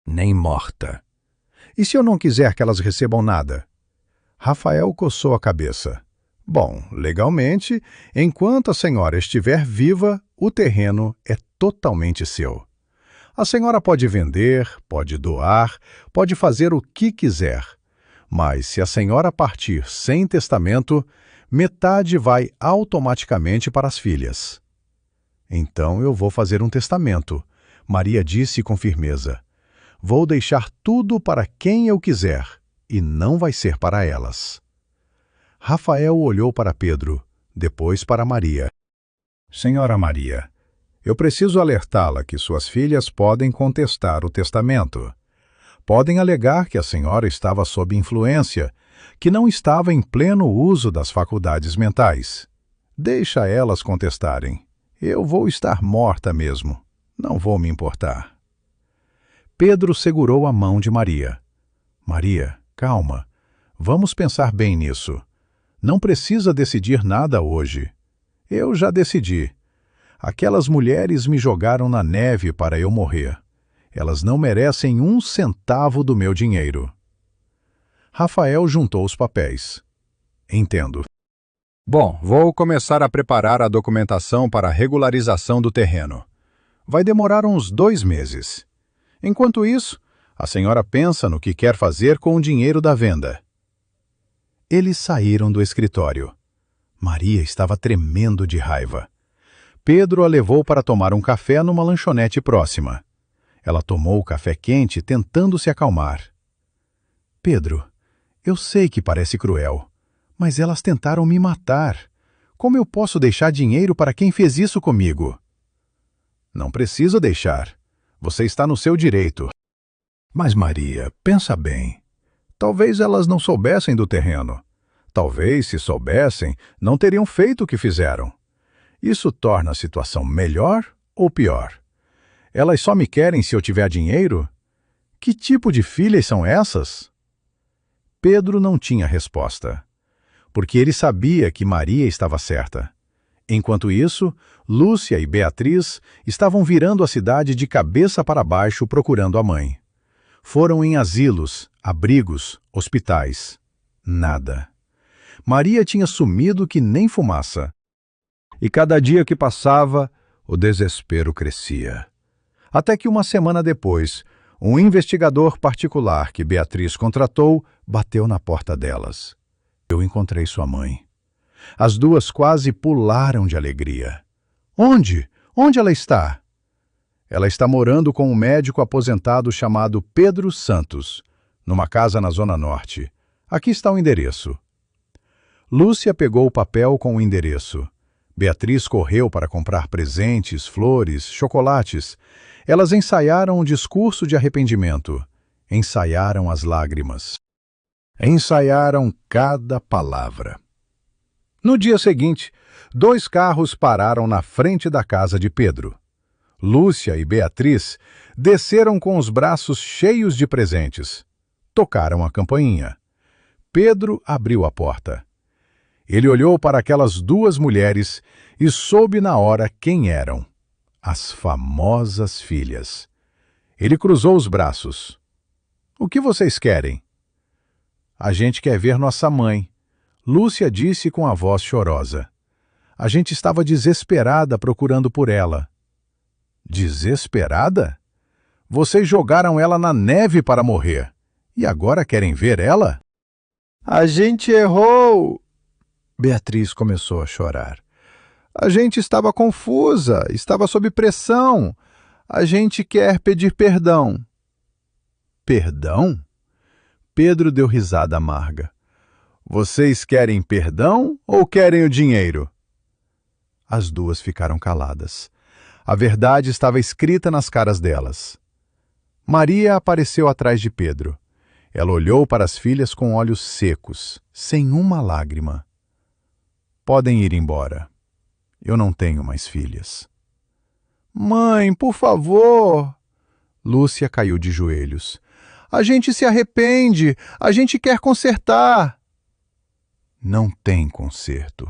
Nem morta. E se eu não quiser que elas recebam nada? Rafael coçou a cabeça. Bom, legalmente, enquanto a senhora estiver viva, o terreno é totalmente seu. A senhora pode vender, pode doar, pode fazer o que quiser. Mas se a senhora partir sem testamento, metade vai automaticamente para as filhas. Então eu vou fazer um testamento, Maria disse com firmeza. Vou deixar tudo para quem eu quiser, e não vai ser para elas. Rafael olhou para Pedro, depois para Maria. Senhora Maria, eu preciso alertá-la que suas filhas podem contestar o testamento. Podem alegar que a senhora estava sob influência, que não estava em pleno uso das faculdades mentais. Deixa elas contestarem. Eu vou estar morta mesmo. Não vou me importar. Pedro segurou a mão de Maria. Maria, calma. Vamos pensar bem nisso. Não precisa decidir nada hoje. Eu já decidi. Aquelas mulheres me jogaram na neve para eu morrer. Elas não merecem 1 centavo do meu dinheiro. Rafael juntou os papéis. Entendo. Bom, vou começar a preparar a documentação para a regularização do terreno. Vai demorar uns 2 meses. Enquanto isso, a senhora pensa no que quer fazer com o dinheiro da venda. Eles saíram do escritório. Maria estava tremendo de raiva. Pedro a levou para tomar um café numa lanchonete próxima. Ela tomou o café quente, tentando se acalmar. Pedro, eu sei que parece cruel, mas elas tentaram me matar. Como eu posso deixar dinheiro para quem fez isso comigo? Não precisa deixar. Você está no seu direito. Mas, Maria, pensa bem. Talvez elas não soubessem do terreno. Talvez, se soubessem, não teriam feito o que fizeram. Isso torna a situação melhor ou pior? Elas só me querem se eu tiver dinheiro? Que tipo de filhas são essas? Pedro não tinha resposta, porque ele sabia que Maria estava certa. Enquanto isso, Lúcia e Beatriz estavam virando a cidade de cabeça para baixo procurando a mãe. Foram em asilos, abrigos, hospitais. Nada. Maria tinha sumido que nem fumaça. E cada dia que passava, o desespero crescia. Até que 1 semana depois, um investigador particular que Beatriz contratou bateu na porta delas. Eu encontrei sua mãe. As duas quase pularam de alegria. Onde? Onde ela está? Ela está morando com um médico aposentado chamado Pedro Santos, numa casa na Zona Norte. Aqui está o endereço. Lúcia pegou o papel com o endereço. Beatriz correu para comprar presentes, flores, chocolates. Elas ensaiaram um discurso de arrependimento. Ensaiaram as lágrimas. Ensaiaram cada palavra. No dia seguinte, 2 carros pararam na frente da casa de Pedro. Lúcia e Beatriz desceram com os braços cheios de presentes. Tocaram a campainha. Pedro abriu a porta. Ele olhou para aquelas 2 mulheres e soube na hora quem eram. As famosas filhas. Ele cruzou os braços. O que vocês querem? A gente quer ver nossa mãe, Lúcia disse com a voz chorosa. A gente estava desesperada procurando por ela. Desesperada? Vocês jogaram ela na neve para morrer. E agora querem ver ela? A gente errou! Beatriz começou a chorar. A gente estava confusa, estava sob pressão. A gente quer pedir perdão. Perdão? Pedro deu risada amarga. Vocês querem perdão ou querem o dinheiro? As duas ficaram caladas. A verdade estava escrita nas caras delas. Maria apareceu atrás de Pedro. Ela olhou para as filhas com olhos secos, sem uma lágrima. Podem ir embora. Eu não tenho mais filhas. Mãe, por favor! Lúcia caiu de joelhos. A gente se arrepende, a gente quer consertar. Não tem conserto.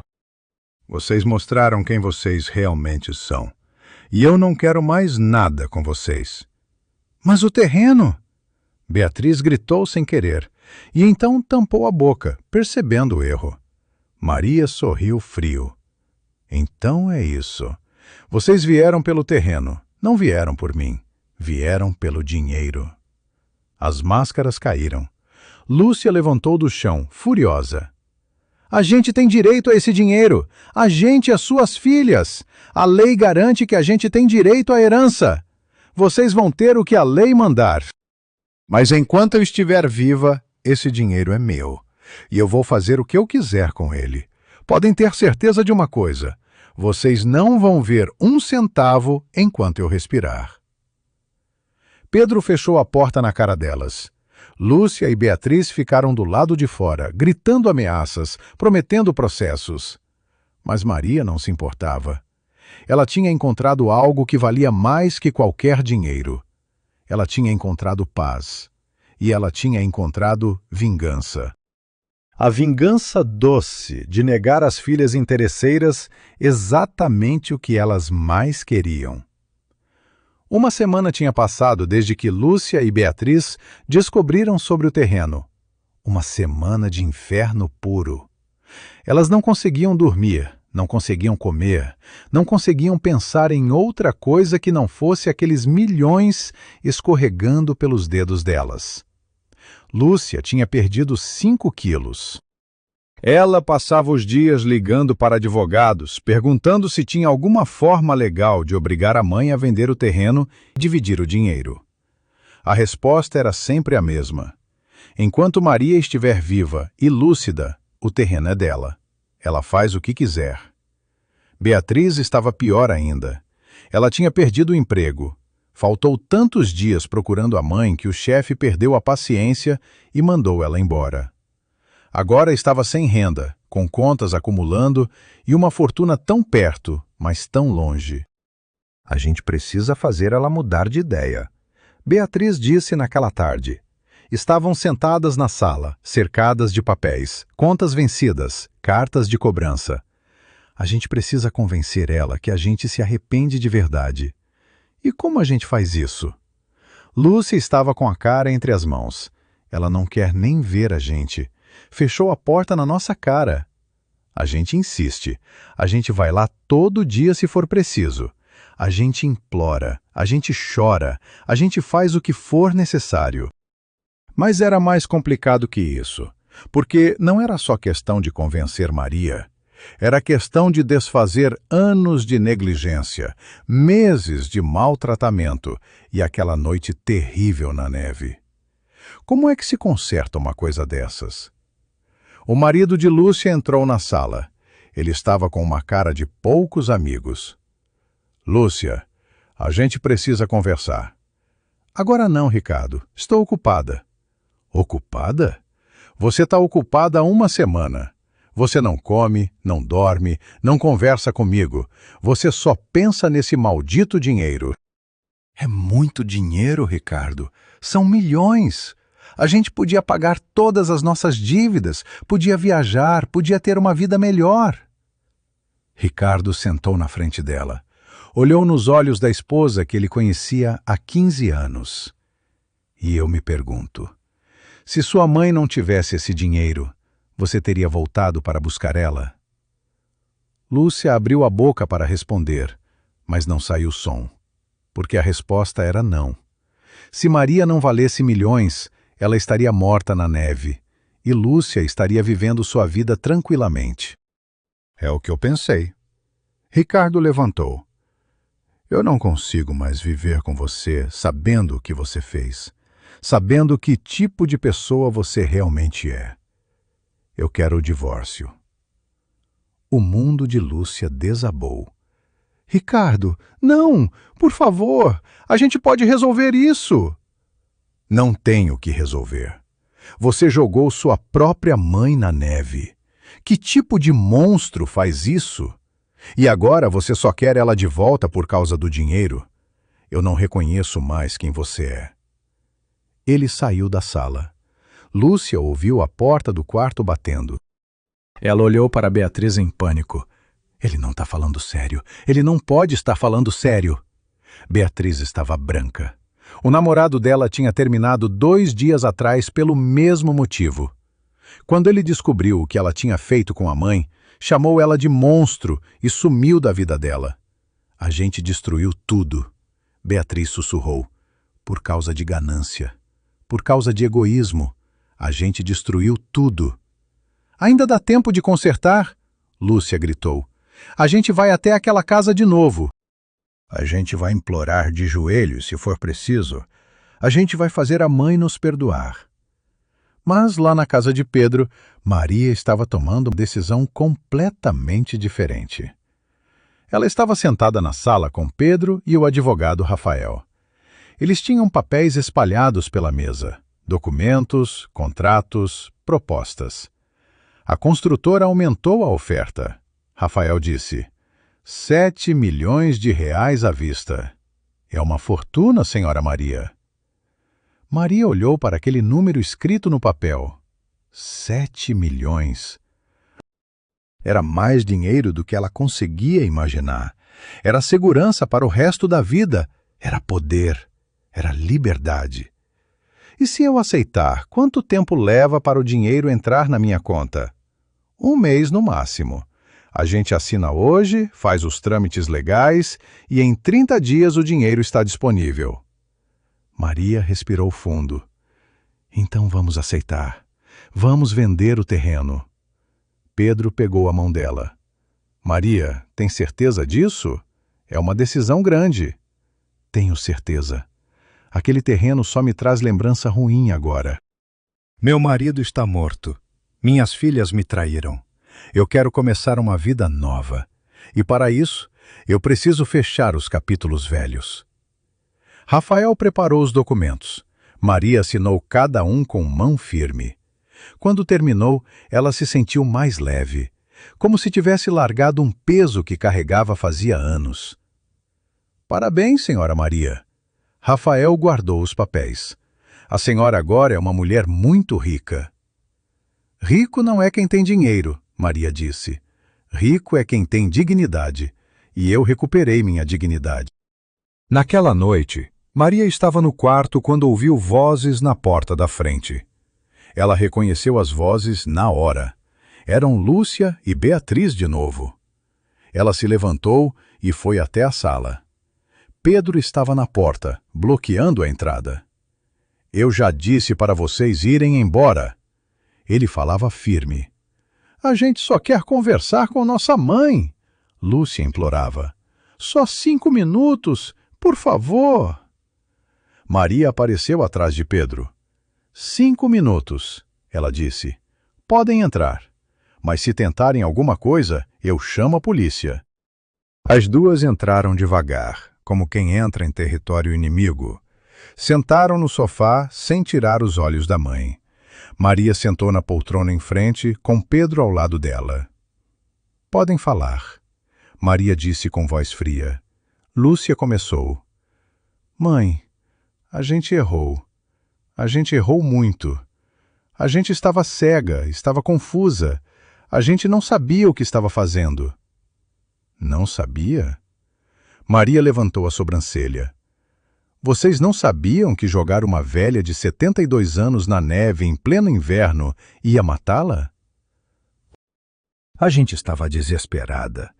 Vocês mostraram quem vocês realmente são. E eu não quero mais nada com vocês. Mas o terreno? Beatriz gritou sem querer, e então tampou a boca, percebendo o erro. Maria sorriu frio. Então é isso. Vocês vieram pelo terreno, não vieram por mim. Vieram pelo dinheiro. As máscaras caíram. Lúcia levantou do chão, furiosa. A gente tem direito a esse dinheiro. A gente e as suas filhas. A lei garante que a gente tem direito à herança. Vocês vão ter o que a lei mandar. Mas enquanto eu estiver viva, esse dinheiro é meu. E eu vou fazer o que eu quiser com ele. Podem ter certeza de uma coisa. Vocês não vão ver um centavo enquanto eu respirar. Pedro fechou a porta na cara delas. Lúcia e Beatriz ficaram do lado de fora, gritando ameaças, prometendo processos. Mas Maria não se importava. Ela tinha encontrado algo que valia mais que qualquer dinheiro. Ela tinha encontrado paz. E ela tinha encontrado vingança. A vingança doce de negar às filhas interesseiras exatamente o que elas mais queriam. Uma semana tinha passado desde que Lúcia e Beatriz descobriram sobre o terreno. Uma semana de inferno puro. Elas não conseguiam dormir, não conseguiam comer, não conseguiam pensar em outra coisa que não fosse aqueles milhões escorregando pelos dedos delas. Lúcia tinha perdido 5 quilos. Ela passava os dias ligando para advogados, perguntando se tinha alguma forma legal de obrigar a mãe a vender o terreno e dividir o dinheiro. A resposta era sempre a mesma. Enquanto Maria estiver viva e lúcida, o terreno é dela. Ela faz o que quiser. Beatriz estava pior ainda. Ela tinha perdido o emprego. Faltou tantos dias procurando a mãe que o chefe perdeu a paciência e mandou ela embora. Agora estava sem renda, com contas acumulando e uma fortuna tão perto, mas tão longe. A gente precisa fazer ela mudar de ideia. Beatriz disse naquela tarde. Estavam sentadas na sala, cercadas de papéis, contas vencidas, cartas de cobrança. A gente precisa convencer ela que a gente se arrepende de verdade. E como a gente faz isso? Lúcia estava com a cara entre as mãos. Ela não quer nem ver a gente. Fechou a porta na nossa cara. A gente insiste. A gente vai lá todo dia se for preciso. A gente implora. A gente chora. A gente faz o que for necessário. Mas era mais complicado que isso. Porque não era só questão de convencer Maria. Era questão de desfazer anos de negligência, meses de maltratamento e aquela noite terrível na neve. Como é que se conserta uma coisa dessas? O marido de Lúcia entrou na sala. Ele estava com uma cara de poucos amigos. Lúcia, a gente precisa conversar. Agora não, Ricardo. Estou ocupada. Ocupada? Você está ocupada há uma semana. Você não come, não dorme, não conversa comigo. Você só pensa nesse maldito dinheiro. É muito dinheiro, Ricardo. São milhões. A gente podia pagar todas as nossas dívidas, podia viajar, podia ter uma vida melhor. Ricardo sentou na frente dela. Olhou nos olhos da esposa que ele conhecia há 15 anos. E eu me pergunto, se sua mãe não tivesse esse dinheiro, você teria voltado para buscar ela? Lúcia abriu a boca para responder, mas não saiu som, porque a resposta era não. Se Maria não valesse milhões, ela estaria morta na neve, e Lúcia estaria vivendo sua vida tranquilamente. É o que eu pensei. Ricardo levantou. Eu não consigo mais viver com você sabendo o que você fez, sabendo que tipo de pessoa você realmente é. Eu quero o divórcio. O mundo de Lúcia desabou. Ricardo, não! Por favor! A gente pode resolver isso! Não tenho que resolver. Você jogou sua própria mãe na neve. Que tipo de monstro faz isso? E agora você só quer ela de volta por causa do dinheiro? Eu não reconheço mais quem você é. Ele saiu da sala. Lúcia ouviu a porta do quarto batendo. Ela olhou para Beatriz em pânico. Ele não está falando sério. Ele não pode estar falando sério. Beatriz estava branca. O namorado dela tinha terminado 2 dias atrás pelo mesmo motivo. Quando ele descobriu o que ela tinha feito com a mãe, chamou ela de monstro e sumiu da vida dela. A gente destruiu tudo. Beatriz sussurrou. Por causa de ganância. Por causa de egoísmo. A gente destruiu tudo. Ainda dá tempo de consertar? Lúcia gritou. A gente vai até aquela casa de novo. A gente vai implorar de joelhos, se for preciso. A gente vai fazer a mãe nos perdoar. Mas lá na casa de Pedro, Maria estava tomando uma decisão completamente diferente. Ela estava sentada na sala com Pedro e o advogado Rafael. Eles tinham papéis espalhados pela mesa, documentos, contratos, propostas. A construtora aumentou a oferta. Rafael disse, 7 milhões de reais à vista. É uma fortuna, senhora Maria. Maria olhou para aquele número escrito no papel. 7 milhões. Era mais dinheiro do que ela conseguia imaginar. Era segurança para o resto da vida. Era poder. Era liberdade. E se eu aceitar, quanto tempo leva para o dinheiro entrar na minha conta? 1 mês no máximo. A gente assina hoje, faz os trâmites legais e em 30 dias o dinheiro está disponível. Maria respirou fundo. Então vamos aceitar. Vamos vender o terreno. Pedro pegou a mão dela. Maria, tem certeza disso? É uma decisão grande. Tenho certeza. Aquele terreno só me traz lembrança ruim agora. Meu marido está morto. Minhas filhas me traíram. Eu quero começar uma vida nova. E para isso, eu preciso fechar os capítulos velhos. Rafael preparou os documentos. Maria assinou cada um com mão firme. Quando terminou, ela se sentiu mais leve, como se tivesse largado um peso que carregava fazia anos. Parabéns, senhora Maria. Rafael guardou os papéis. A senhora agora é uma mulher muito rica. Rico não é quem tem dinheiro, Maria disse. Rico é quem tem dignidade, e eu recuperei minha dignidade. Naquela noite, Maria estava no quarto quando ouviu vozes na porta da frente. Ela reconheceu as vozes na hora. Eram Lúcia e Beatriz de novo. Ela se levantou e foi até a sala. Pedro estava na porta, bloqueando a entrada. Eu já disse para vocês irem embora. Ele falava firme. A gente só quer conversar com nossa mãe, Lúcia implorava. Só 5 minutos, por favor. Maria apareceu atrás de Pedro. 5 minutos, ela disse. Podem entrar. Mas se tentarem alguma coisa, eu chamo a polícia. As duas entraram devagar, como quem entra em território inimigo. Sentaram no sofá sem tirar os olhos da mãe. Maria sentou na poltrona em frente, com Pedro ao lado dela. Podem falar. Maria disse com voz fria. Lúcia começou. Mãe, a gente errou. A gente errou muito. A gente estava cega, estava confusa. A gente não sabia o que estava fazendo. Não sabia? Maria levantou a sobrancelha. Vocês não sabiam que jogar uma velha de 72 anos na neve em pleno inverno ia matá-la? A gente estava desesperada.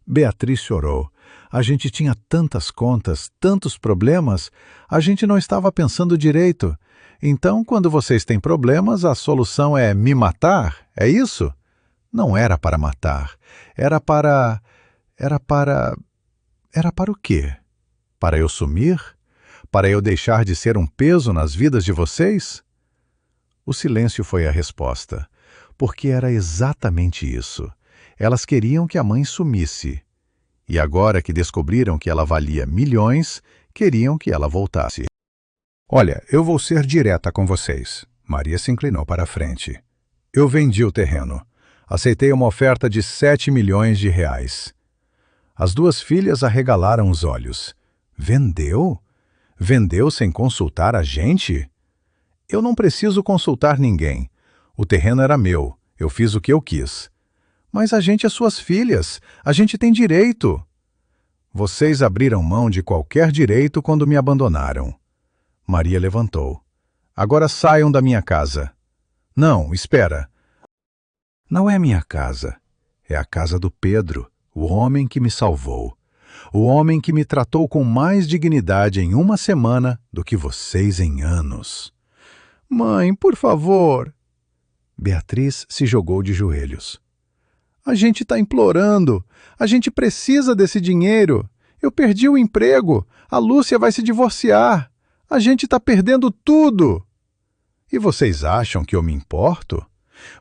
Beatriz chorou. A gente tinha tantas contas, tantos problemas, a gente não estava pensando direito. Então, quando vocês têm problemas, a solução é me matar? É isso? Não era para matar. Era para o quê? Para eu sumir? Para eu deixar de ser um peso nas vidas de vocês? O silêncio foi a resposta, porque era exatamente isso. Elas queriam que a mãe sumisse. E agora que descobriram que ela valia milhões, queriam que ela voltasse. Olha, eu vou ser direta com vocês. Maria se inclinou para a frente. Eu vendi o terreno. Aceitei uma oferta de 7 milhões de reais. As duas filhas arregalaram os olhos. Vendeu? Vendeu sem consultar a gente? Eu não preciso consultar ninguém. O terreno era meu. Eu fiz o que eu quis. Mas a gente é suas filhas. A gente tem direito. Vocês abriram mão de qualquer direito quando me abandonaram. Maria levantou. Agora saiam da minha casa. Não, espera. Não é minha casa. É a casa do Pedro, o homem que me salvou. O homem que me tratou com mais dignidade em uma semana do que vocês em anos. Mãe, por favor. Beatriz se jogou de joelhos. A gente está implorando. A gente precisa desse dinheiro. Eu perdi o emprego. A Lúcia vai se divorciar. A gente está perdendo tudo. E vocês acham que eu me importo?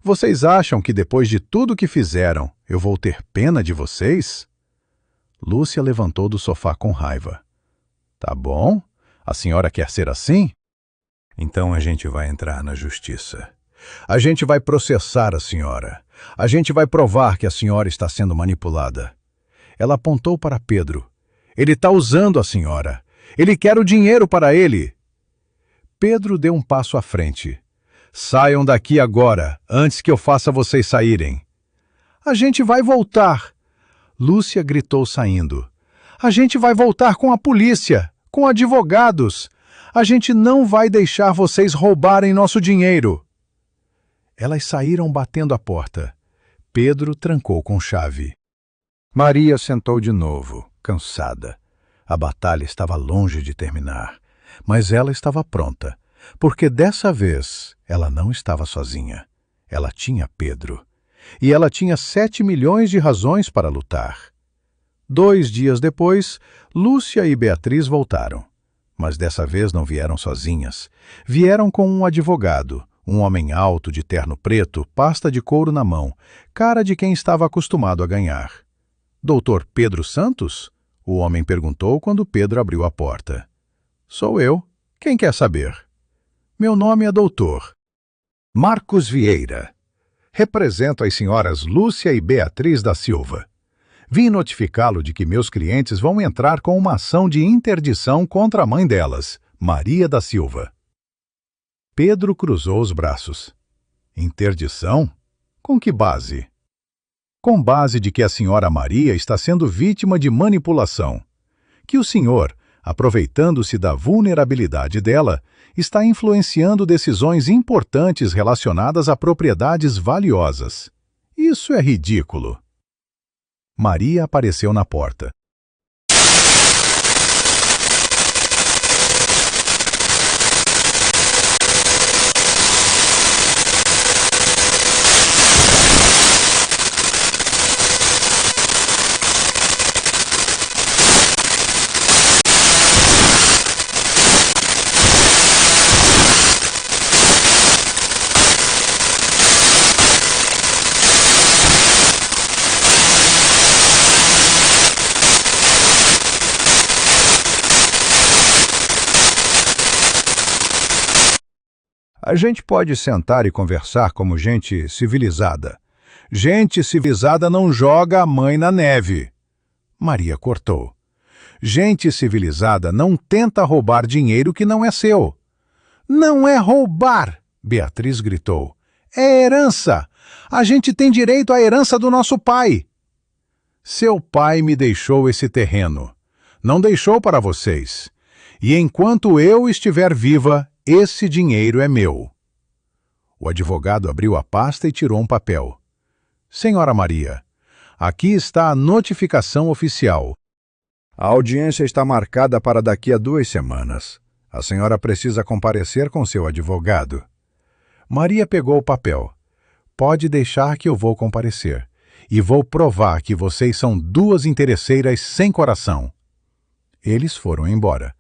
Vocês acham que depois de tudo que fizeram, eu vou ter pena de vocês? Lúcia levantou do sofá com raiva. Tá bom? A senhora quer ser assim? Então a gente vai entrar na justiça. A gente vai processar a senhora. A gente vai provar que a senhora está sendo manipulada. Ela apontou para Pedro. Ele está usando a senhora. Ele quer o dinheiro para ele. Pedro deu um passo à frente. Saiam daqui agora, antes que eu faça vocês saírem. A gente vai voltar. Lúcia gritou saindo. A gente vai voltar com a polícia, com advogados. A gente não vai deixar vocês roubarem nosso dinheiro. Elas saíram batendo a porta. Pedro trancou com chave. Maria sentou de novo, cansada. A batalha estava longe de terminar, mas ela estava pronta, porque dessa vez ela não estava sozinha. Ela tinha Pedro. E ela tinha 7 milhões de razões para lutar. 2 dias depois, Lúcia e Beatriz voltaram. Mas dessa vez não vieram sozinhas. Vieram com um advogado, um homem alto de terno preto, pasta de couro na mão, cara de quem estava acostumado a ganhar. Doutor Pedro Santos? O homem perguntou quando Pedro abriu a porta. Sou eu. Quem quer saber? Meu nome é doutor Marcos Vieira. Represento as senhoras Lúcia e Beatriz da Silva. Vim notificá-lo de que meus clientes vão entrar com uma ação de interdição contra a mãe delas, Maria da Silva. Pedro cruzou os braços. Interdição? Com que base? Com base de que a senhora Maria está sendo vítima de manipulação. Que o senhor, aproveitando-se da vulnerabilidade dela, está influenciando decisões importantes relacionadas a propriedades valiosas. Isso é ridículo. Maria apareceu na porta. A gente pode sentar e conversar como gente civilizada. Gente civilizada não joga a mãe na neve. Maria cortou. Gente civilizada não tenta roubar dinheiro que não é seu. Não é roubar, Beatriz gritou. É herança. A gente tem direito à herança do nosso pai. Seu pai me deixou esse terreno. Não deixou para vocês. E enquanto eu estiver viva, esse dinheiro é meu. O advogado abriu a pasta e tirou um papel. Senhora Maria, aqui está a notificação oficial. A audiência está marcada para daqui a 2 semanas. A senhora precisa comparecer com seu advogado. Maria pegou o papel. Pode deixar que eu vou comparecer. E vou provar que vocês são 2 interesseiras sem coração. Eles foram embora.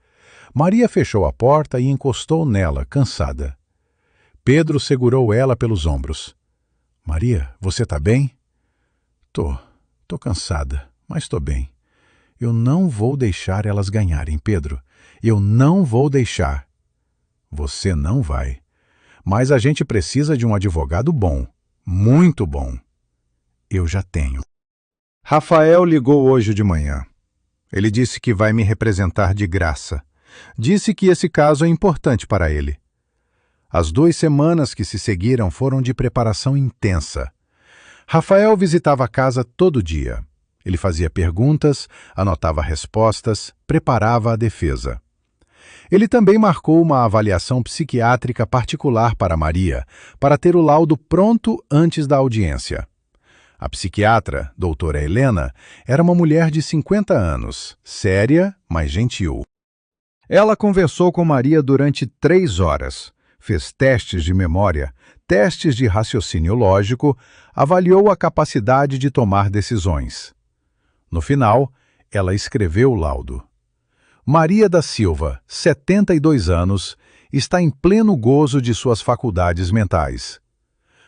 Maria fechou a porta e encostou nela, cansada. Pedro segurou ela pelos ombros. Maria, você tá bem? Tô cansada, mas tô bem. Eu não vou deixar elas ganharem, Pedro. Eu não vou deixar. Você não vai. Mas a gente precisa de um advogado bom. Muito bom. Eu já tenho. Rafael ligou hoje de manhã. Ele disse que vai me representar de graça. Disse que esse caso é importante para ele. As 2 semanas que se seguiram foram de preparação intensa. Rafael visitava a casa todo dia. Ele fazia perguntas, anotava respostas, preparava a defesa. Ele também marcou uma avaliação psiquiátrica particular para Maria, para ter o laudo pronto antes da audiência. A psiquiatra, doutora Helena, era uma mulher de 50 anos, séria, mas gentil. Ela conversou com Maria durante 3 horas, fez testes de memória, testes de raciocínio lógico, avaliou a capacidade de tomar decisões. No final, ela escreveu o laudo. Maria da Silva, 72 anos, está em pleno gozo de suas faculdades mentais.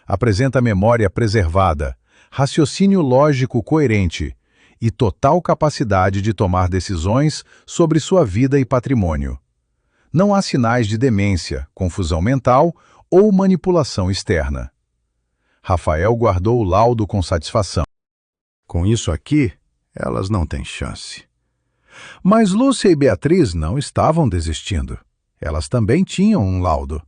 Apresenta memória preservada, raciocínio lógico coerente e total capacidade de tomar decisões sobre sua vida e patrimônio. Não há sinais de demência, confusão mental ou manipulação externa. Rafael guardou o laudo com satisfação. Com isso aqui, elas não têm chance. Mas Lúcia e Beatriz não estavam desistindo. Elas também tinham um laudo.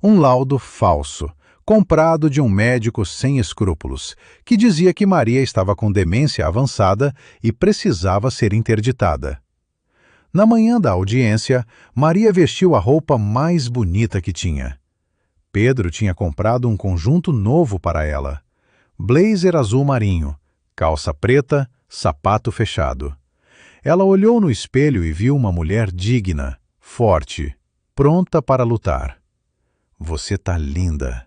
Um laudo falso, comprado de um médico sem escrúpulos, que dizia que Maria estava com demência avançada e precisava ser interditada. Na manhã da audiência, Maria vestiu a roupa mais bonita que tinha. Pedro tinha comprado um conjunto novo para ela. Blazer azul marinho, calça preta, sapato fechado. Ela olhou no espelho e viu uma mulher digna, forte, pronta para lutar. Você tá linda.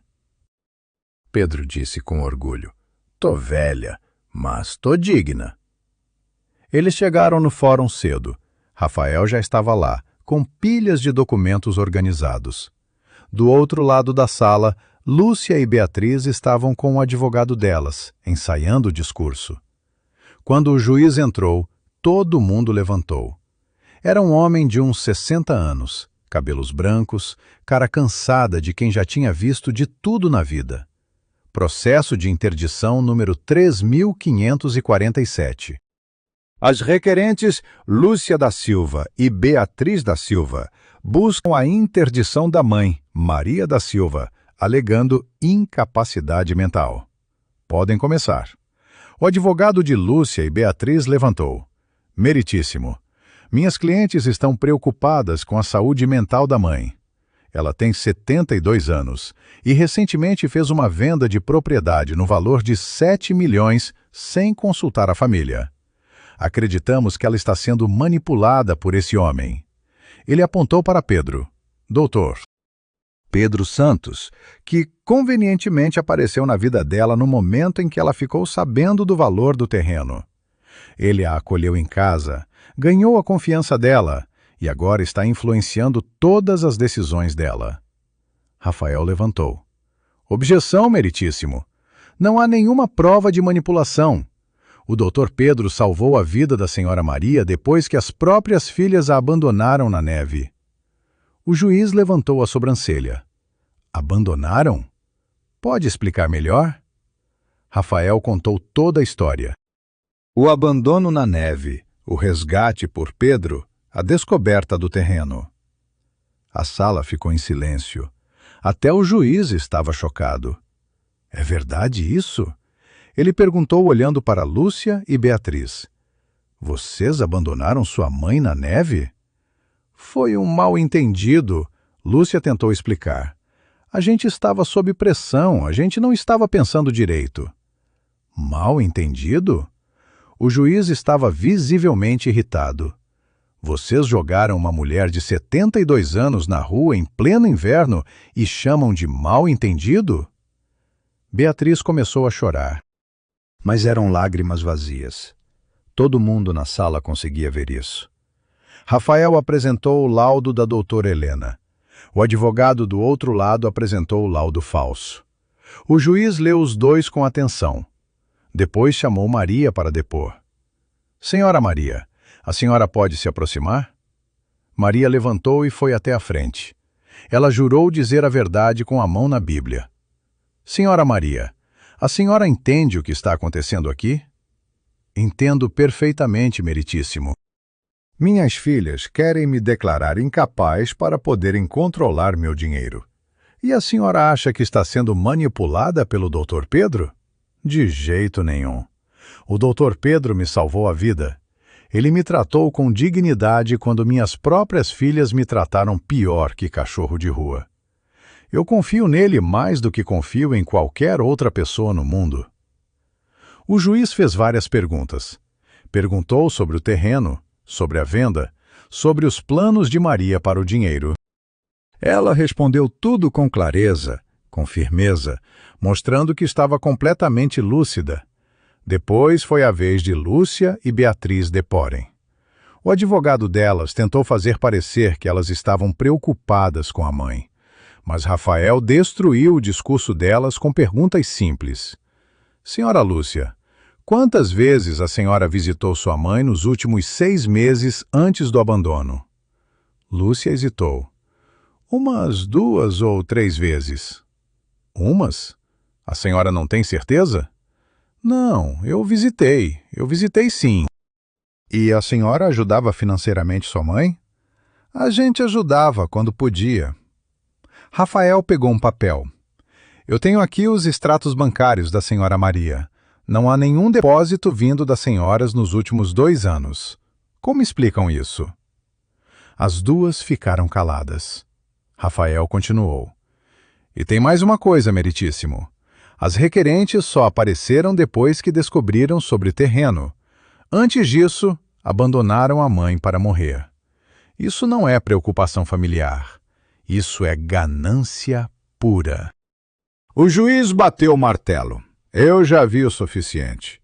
Pedro disse com orgulho. Tô velha, mas tô digna. Eles chegaram no fórum cedo. Rafael já estava lá, com pilhas de documentos organizados. Do outro lado da sala, Lúcia e Beatriz estavam com o advogado delas, ensaiando o discurso. Quando o juiz entrou, todo mundo levantou. Era um homem de uns 60 anos, cabelos brancos, cara cansada de quem já tinha visto de tudo na vida. Processo de interdição número 3.547. As requerentes Lúcia da Silva e Beatriz da Silva buscam a interdição da mãe, Maria da Silva, alegando incapacidade mental. Podem começar. O advogado de Lúcia e Beatriz levantou. Meritíssimo. Minhas clientes estão preocupadas com a saúde mental da mãe. Ela tem 72 anos e recentemente fez uma venda de propriedade no valor de 7 milhões sem consultar a família. Acreditamos que ela está sendo manipulada por esse homem. Ele apontou para Pedro. Doutor. Pedro Santos, que convenientemente apareceu na vida dela no momento em que ela ficou sabendo do valor do terreno. Ele a acolheu em casa, ganhou a confiança dela e agora está influenciando todas as decisões dela. Rafael levantou. Objeção, meritíssimo. Não há nenhuma prova de manipulação. O doutor Pedro salvou a vida da senhora Maria depois que as próprias filhas a abandonaram na neve. O juiz levantou a sobrancelha. Abandonaram? Pode explicar melhor? Rafael contou toda a história. O abandono na neve, o resgate por Pedro, a descoberta do terreno. A sala ficou em silêncio. Até o juiz estava chocado. É verdade isso? Ele perguntou olhando para Lúcia e Beatriz. Vocês abandonaram sua mãe na neve? Foi um mal-entendido, Lúcia tentou explicar. A gente estava sob pressão, a gente não estava pensando direito. Mal-entendido? O juiz estava visivelmente irritado. Vocês jogaram uma mulher de 72 anos na rua em pleno inverno e chamam de mal-entendido? Beatriz começou a chorar. Mas eram lágrimas vazias. Todo mundo na sala conseguia ver isso. Rafael apresentou o laudo da doutora Helena. O advogado do outro lado apresentou o laudo falso. O juiz leu os dois com atenção. Depois chamou Maria para depor. Senhora Maria, a senhora pode se aproximar? Maria levantou e foi até a frente. Ela jurou dizer a verdade com a mão na Bíblia. Senhora Maria, a senhora entende o que está acontecendo aqui? Entendo perfeitamente, meritíssimo. Minhas filhas querem me declarar incapaz para poderem controlar meu dinheiro. E a senhora acha que está sendo manipulada pelo Dr. Pedro? De jeito nenhum. O Dr. Pedro me salvou a vida. Ele me tratou com dignidade quando minhas próprias filhas me trataram pior que cachorro de rua. Eu confio nele mais do que confio em qualquer outra pessoa no mundo. O juiz fez várias perguntas. Perguntou sobre o terreno, sobre a venda, sobre os planos de Maria para o dinheiro. Ela respondeu tudo com clareza, com firmeza, mostrando que estava completamente lúcida. Depois foi a vez de Lúcia e Beatriz deporem. O advogado delas tentou fazer parecer que elas estavam preocupadas com a mãe. Mas Rafael destruiu o discurso delas com perguntas simples. Senhora Lúcia, quantas vezes a senhora visitou sua mãe nos últimos 6 meses antes do abandono? Lúcia hesitou. Umas 2 ou 3 vezes. Umas? A senhora não tem certeza? Não, eu visitei sim. E a senhora ajudava financeiramente sua mãe? A gente ajudava quando podia. Rafael pegou um papel. Eu tenho aqui os extratos bancários da senhora Maria. Não há nenhum depósito vindo das senhoras nos últimos 2 anos. Como explicam isso? As duas ficaram caladas. Rafael continuou. E tem mais uma coisa, meritíssimo. As requerentes só apareceram depois que descobriram sobre o terreno. Antes disso, abandonaram a mãe para morrer. Isso não é preocupação familiar. Isso é ganância pura. O juiz bateu o martelo. Eu já vi o suficiente.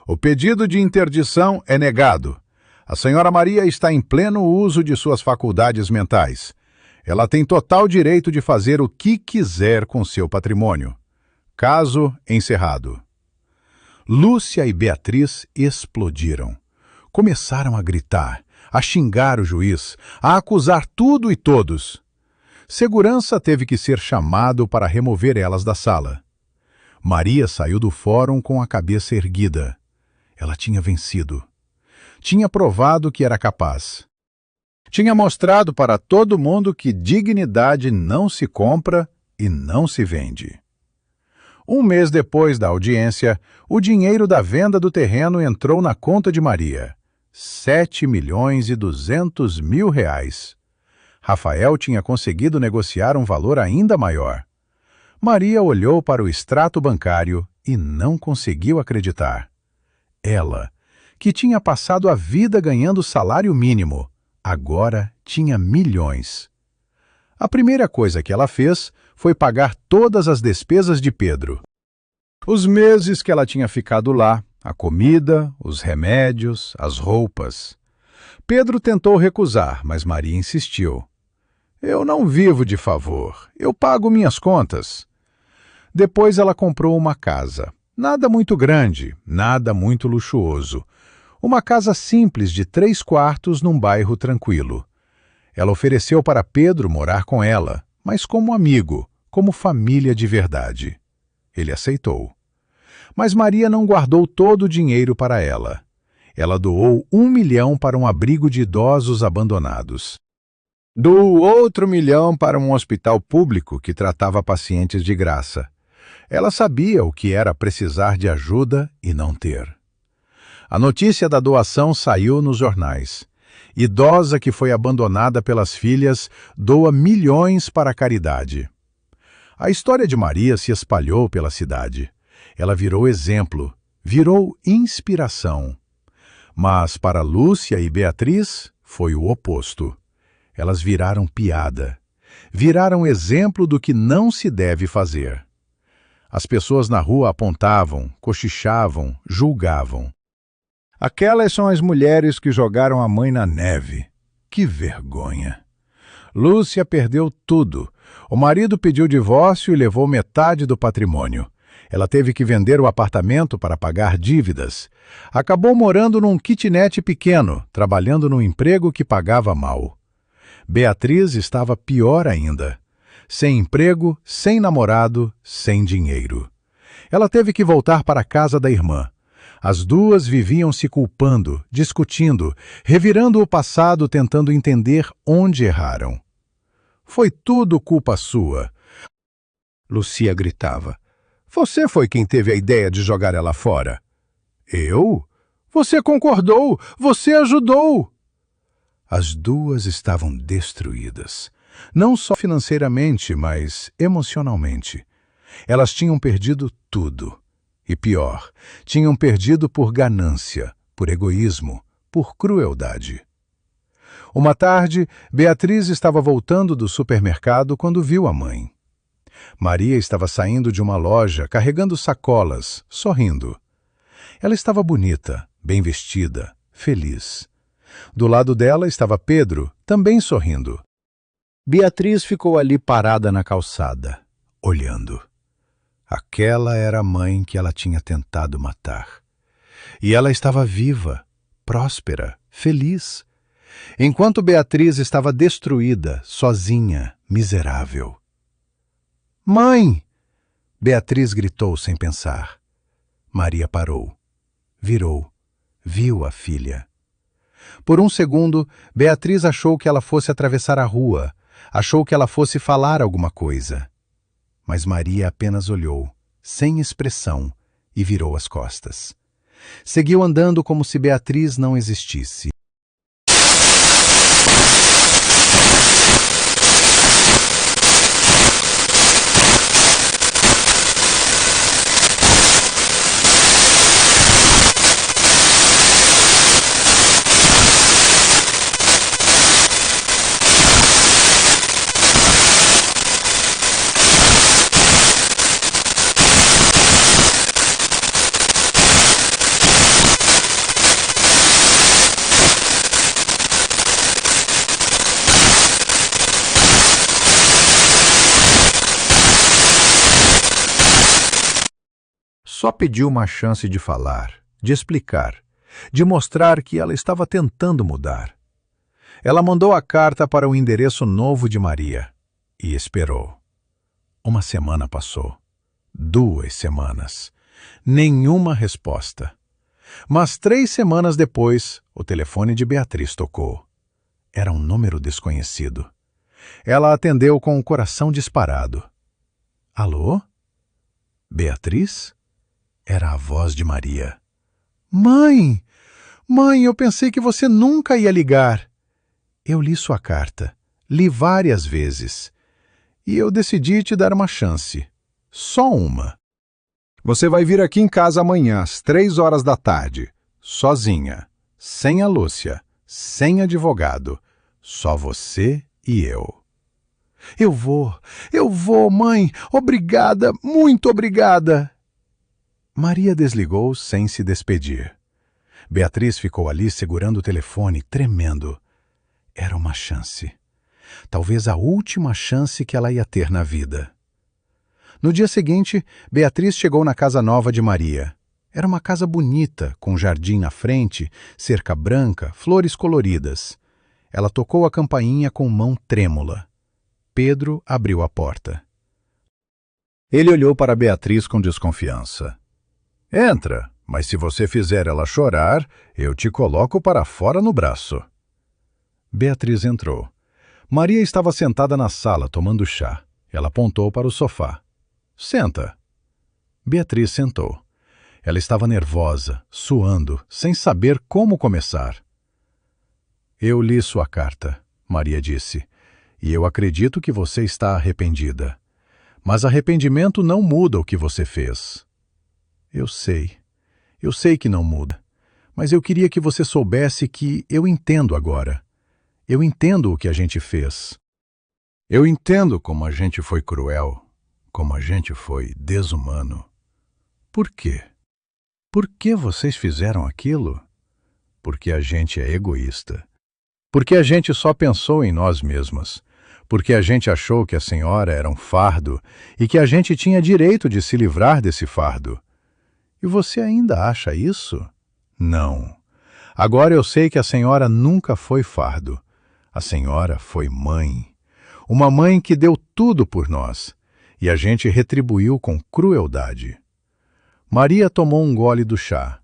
O pedido de interdição é negado. A senhora Maria está em pleno uso de suas faculdades mentais. Ela tem total direito de fazer o que quiser com seu patrimônio. Caso encerrado. Lúcia e Beatriz explodiram. Começaram a gritar, a xingar o juiz, a acusar tudo e todos. Segurança teve que ser chamado para remover elas da sala. Maria saiu do fórum com a cabeça erguida. Ela tinha vencido. Tinha provado que era capaz. Tinha mostrado para todo mundo que dignidade não se compra e não se vende. 1 mês depois da audiência, o dinheiro da venda do terreno entrou na conta de Maria. 7.200.000 reais. Rafael tinha conseguido negociar um valor ainda maior. Maria olhou para o extrato bancário e não conseguiu acreditar. Ela, que tinha passado a vida ganhando salário mínimo, agora tinha milhões. A primeira coisa que ela fez foi pagar todas as despesas de Pedro. Os meses que ela tinha ficado lá, a comida, os remédios, as roupas. Pedro tentou recusar, mas Maria insistiu. Eu não vivo de favor, eu pago minhas contas. Depois ela comprou uma casa. Nada muito grande, nada muito luxuoso. Uma casa simples de 3 quartos num bairro tranquilo. Ela ofereceu para Pedro morar com ela, mas como amigo, como família de verdade. Ele aceitou. Mas Maria não guardou todo o dinheiro para ela. Ela doou 1 milhão para um abrigo de idosos abandonados. Doou outro 1 milhão para um hospital público que tratava pacientes de graça. Ela sabia o que era precisar de ajuda e não ter. A notícia da doação saiu nos jornais. Idosa que foi abandonada pelas filhas doa milhões para a caridade. A história de Maria se espalhou pela cidade. Ela virou exemplo, virou inspiração. Mas para Lúcia e Beatriz foi o oposto. Elas viraram piada. Viraram exemplo do que não se deve fazer. As pessoas na rua apontavam, cochichavam, julgavam. Aquelas são as mulheres que jogaram a mãe na neve. Que vergonha! Lúcia perdeu tudo. O marido pediu divórcio e levou metade do patrimônio. Ela teve que vender o apartamento para pagar dívidas. Acabou morando num kitnet pequeno, trabalhando num emprego que pagava mal. Beatriz estava pior ainda. Sem emprego, sem namorado, sem dinheiro. Ela teve que voltar para a casa da irmã. As duas viviam se culpando, discutindo, revirando o passado, tentando entender onde erraram. Foi tudo culpa sua. Lúcia gritava. Você foi quem teve a ideia de jogar ela fora. Eu? Você concordou! Você ajudou! As duas estavam destruídas. Não só financeiramente, mas emocionalmente. Elas tinham perdido tudo. E pior, tinham perdido por ganância, por egoísmo, por crueldade. Uma tarde, Beatriz estava voltando do supermercado quando viu a mãe. Maria estava saindo de uma loja, carregando sacolas, sorrindo. Ela estava bonita, bem vestida, feliz. Do lado dela estava Pedro, também sorrindo. Beatriz ficou ali parada na calçada, olhando. Aquela era a mãe que ela tinha tentado matar. E ela estava viva, próspera, feliz. Enquanto Beatriz estava destruída, sozinha, miserável. Mãe! Beatriz gritou sem pensar. Maria parou. Virou. Viu a filha. Por um segundo, Beatriz achou que ela fosse atravessar a rua. Achou que ela fosse falar alguma coisa. Mas Maria apenas olhou, sem expressão, e virou as costas. Seguiu andando como se Beatriz não existisse. Só pediu uma chance de falar, de explicar, de mostrar que ela estava tentando mudar. Ela mandou a carta para o endereço novo de Maria e esperou. Uma semana passou. 2 semanas. Nenhuma resposta. Mas 3 semanas depois, o telefone de Beatriz tocou. Era um número desconhecido. Ela atendeu com o coração disparado. Alô? Beatriz? Era a voz de Maria. Mãe! Mãe, eu pensei que você nunca ia ligar. Eu li sua carta. Li várias vezes. E eu decidi te dar uma chance. Só uma. Você vai vir aqui em casa amanhã, às 3 horas da tarde. Sozinha. Sem a Lúcia. Sem advogado. Só você e eu. Eu vou, mãe. Obrigada, muito obrigada. Maria desligou sem se despedir. Beatriz ficou ali segurando o telefone, tremendo. Era uma chance. Talvez a última chance que ela ia ter na vida. No dia seguinte, Beatriz chegou na casa nova de Maria. Era uma casa bonita, com jardim na frente, cerca branca, flores coloridas. Ela tocou a campainha com mão trêmula. Pedro abriu a porta. Ele olhou para Beatriz com desconfiança. Entra, mas se você fizer ela chorar, eu te coloco para fora no braço. Beatriz entrou. Maria estava sentada na sala, tomando chá. Ela apontou para o sofá. Senta. Beatriz sentou. Ela estava nervosa, suando, sem saber como começar. Eu li sua carta, Maria disse, e eu acredito que você está arrependida. Mas arrependimento não muda o que você fez. Eu sei que não muda, mas eu queria que você soubesse que eu entendo agora. Eu entendo o que a gente fez. Eu entendo como a gente foi cruel, como a gente foi desumano. Por quê? Por que vocês fizeram aquilo? Porque a gente é egoísta. Porque a gente só pensou em nós mesmas. Porque a gente achou que a senhora era um fardo e que a gente tinha direito de se livrar desse fardo. E você ainda acha isso? Não. Agora eu sei que a senhora nunca foi fardo. A senhora foi mãe. Uma mãe que deu tudo por nós. E a gente retribuiu com crueldade. Maria tomou um gole do chá.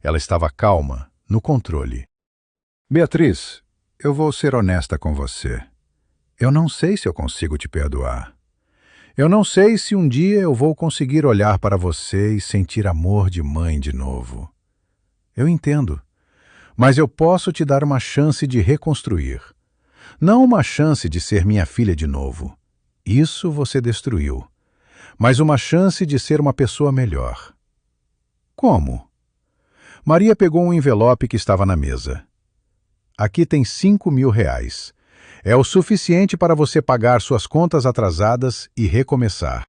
Ela estava calma, no controle. Beatriz, eu vou ser honesta com você. Eu não sei se eu consigo te perdoar. Eu não sei se um dia eu vou conseguir olhar para você e sentir amor de mãe de novo. Eu entendo, mas eu posso te dar uma chance de reconstruir. Não uma chance de ser minha filha de novo. Isso você destruiu. Mas uma chance de ser uma pessoa melhor. Como? Maria pegou um envelope que estava na mesa. Aqui tem 5.000 reais. É o suficiente para você pagar suas contas atrasadas e recomeçar.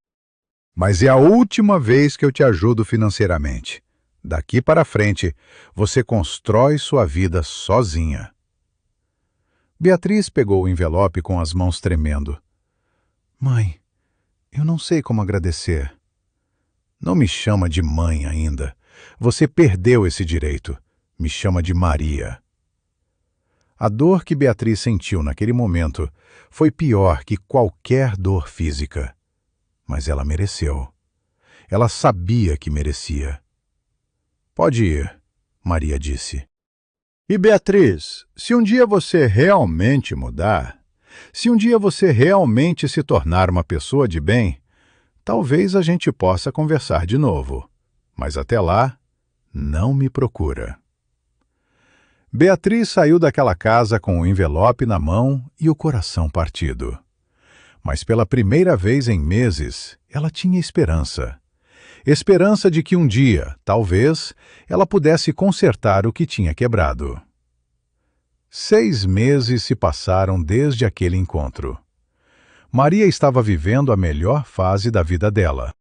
Mas é a última vez que eu te ajudo financeiramente. Daqui para frente, você constrói sua vida sozinha. Beatriz pegou o envelope com as mãos tremendo. Mãe, eu não sei como agradecer. Não me chama de mãe ainda. Você perdeu esse direito. Me chama de Maria. A dor que Beatriz sentiu naquele momento foi pior que qualquer dor física. Mas ela mereceu. Ela sabia que merecia. Pode ir, Maria disse. E Beatriz, se um dia você realmente mudar, se um dia você realmente se tornar uma pessoa de bem, talvez a gente possa conversar de novo. Mas até lá, não me procura. Beatriz saiu daquela casa com o envelope na mão e o coração partido. Mas pela primeira vez em meses, ela tinha esperança. Esperança de que um dia, talvez, ela pudesse consertar o que tinha quebrado. 6 meses se passaram desde aquele encontro. Maria estava vivendo a melhor fase da vida dela.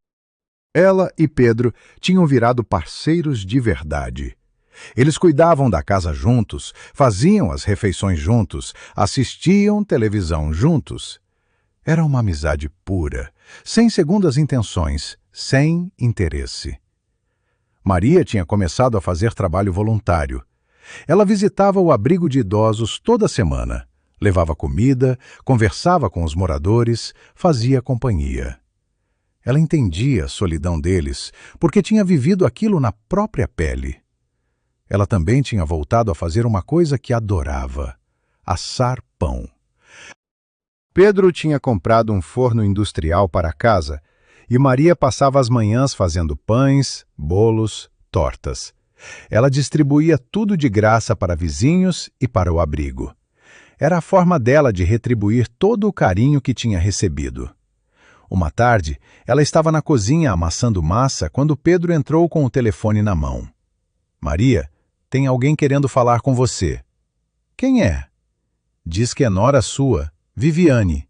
Ela e Pedro tinham virado parceiros de verdade. Eles cuidavam da casa juntos, faziam as refeições juntos, assistiam televisão juntos. Era uma amizade pura, sem segundas intenções, sem interesse. Maria tinha começado a fazer trabalho voluntário. Ela visitava o abrigo de idosos toda semana, levava comida, conversava com os moradores, fazia companhia. Ela entendia a solidão deles, porque tinha vivido aquilo na própria pele. Ela também tinha voltado a fazer uma coisa que adorava: assar pão. Pedro tinha comprado um forno industrial para casa e Maria passava as manhãs fazendo pães, bolos, tortas. Ela distribuía tudo de graça para vizinhos e para o abrigo. Era a forma dela de retribuir todo o carinho que tinha recebido. Uma tarde, ela estava na cozinha amassando massa quando Pedro entrou com o telefone na mão. Maria, tem alguém querendo falar com você. Quem é? Diz que é nora sua, Viviane.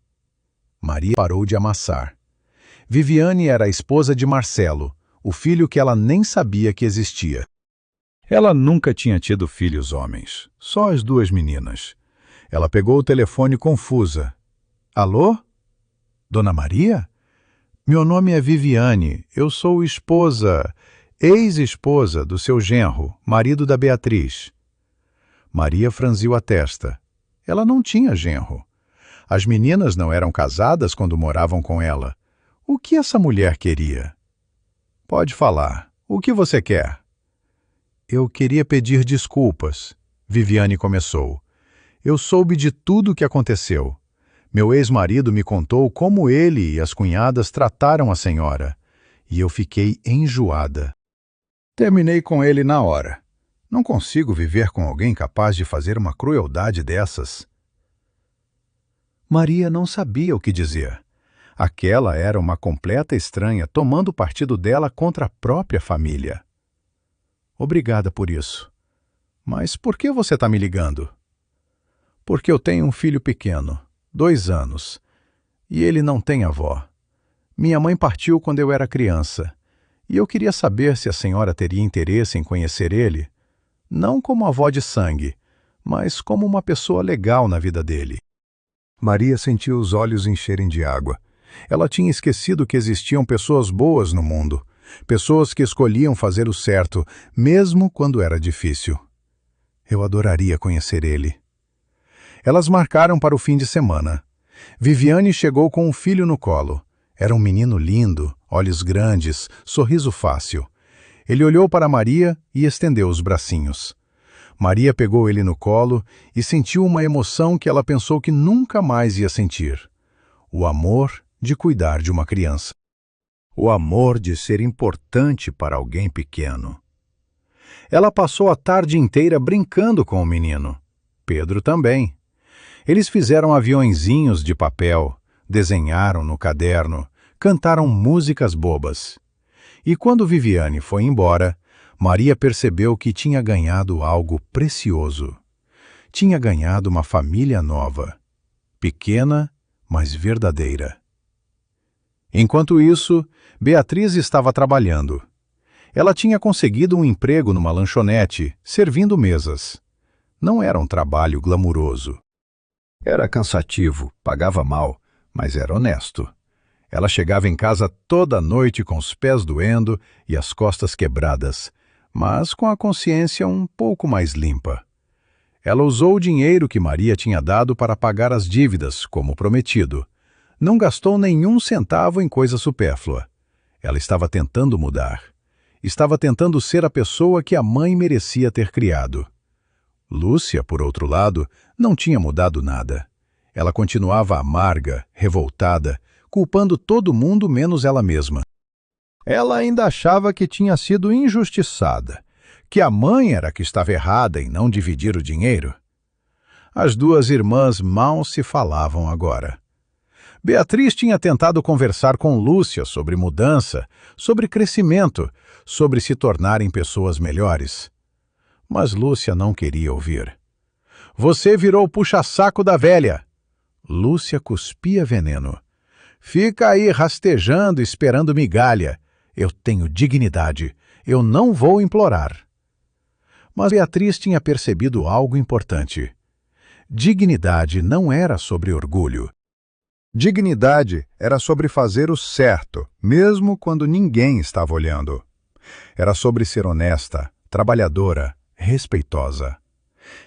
Maria parou de amassar. Viviane era a esposa de Marcelo, o filho que ela nem sabia que existia. Ela nunca tinha tido filhos homens, só as 2 meninas. Ela pegou o telefone confusa. Alô? Dona Maria? Meu nome é Viviane, eu sou ex-esposa do seu genro, marido da Beatriz. Maria franziu a testa. Ela não tinha genro. As meninas não eram casadas quando moravam com ela. O que essa mulher queria? Pode falar. O que você quer? Eu queria pedir desculpas, Viviane começou. Eu soube de tudo o que aconteceu. Meu ex-marido me contou como ele e as cunhadas trataram a senhora. E eu fiquei enjoada. Terminei com ele na hora. Não consigo viver com alguém capaz de fazer uma crueldade dessas. Maria não sabia o que dizer. Aquela era uma completa estranha tomando partido dela contra a própria família. Obrigada por isso. Mas por que você está me ligando? Porque eu tenho um filho pequeno, 2 anos, e ele não tem avó. Minha mãe partiu quando eu era criança, e eu queria saber se a senhora teria interesse em conhecer ele, não como avó de sangue, mas como uma pessoa legal na vida dele. Maria sentiu os olhos encherem de água. Ela tinha esquecido que existiam pessoas boas no mundo, pessoas que escolhiam fazer o certo, mesmo quando era difícil. Eu adoraria conhecer ele. Elas marcaram para o fim de semana. Viviane chegou com um filho no colo. Era um menino lindo, olhos grandes, sorriso fácil. Ele olhou para Maria e estendeu os bracinhos. Maria pegou ele no colo e sentiu uma emoção que ela pensou que nunca mais ia sentir. O amor de cuidar de uma criança. O amor de ser importante para alguém pequeno. Ela passou a tarde inteira brincando com o menino. Pedro também. Eles fizeram aviõezinhos de papel, desenharam no caderno, cantaram músicas bobas. E quando Viviane foi embora, Maria percebeu que tinha ganhado algo precioso. Tinha ganhado uma família nova, pequena, mas verdadeira. Enquanto isso, Beatriz estava trabalhando. Ela tinha conseguido um emprego numa lanchonete, servindo mesas. Não era um trabalho glamuroso. Era cansativo, pagava mal, mas era honesto. Ela chegava em casa toda noite com os pés doendo e as costas quebradas, mas com a consciência um pouco mais limpa. Ela usou o dinheiro que Maria tinha dado para pagar as dívidas, como prometido. Não gastou nenhum centavo em coisa supérflua. Ela estava tentando mudar. Estava tentando ser a pessoa que a mãe merecia ter criado. Lúcia, por outro lado, não tinha mudado nada. Ela continuava amarga, revoltada, culpando todo mundo menos ela mesma. Ela ainda achava que tinha sido injustiçada, que a mãe era que estava errada em não dividir o dinheiro. As duas irmãs mal se falavam agora. Beatriz tinha tentado conversar com Lúcia sobre mudança, sobre crescimento, sobre se tornarem pessoas melhores. Mas Lúcia não queria ouvir. Você virou o puxa-saco da velha. Lúcia cuspia veneno. Fica aí rastejando, esperando migalha. Eu tenho dignidade. Eu não vou implorar. Mas Beatriz tinha percebido algo importante. Dignidade não era sobre orgulho. Dignidade era sobre fazer o certo, mesmo quando ninguém estava olhando. Era sobre ser honesta, trabalhadora, respeitosa.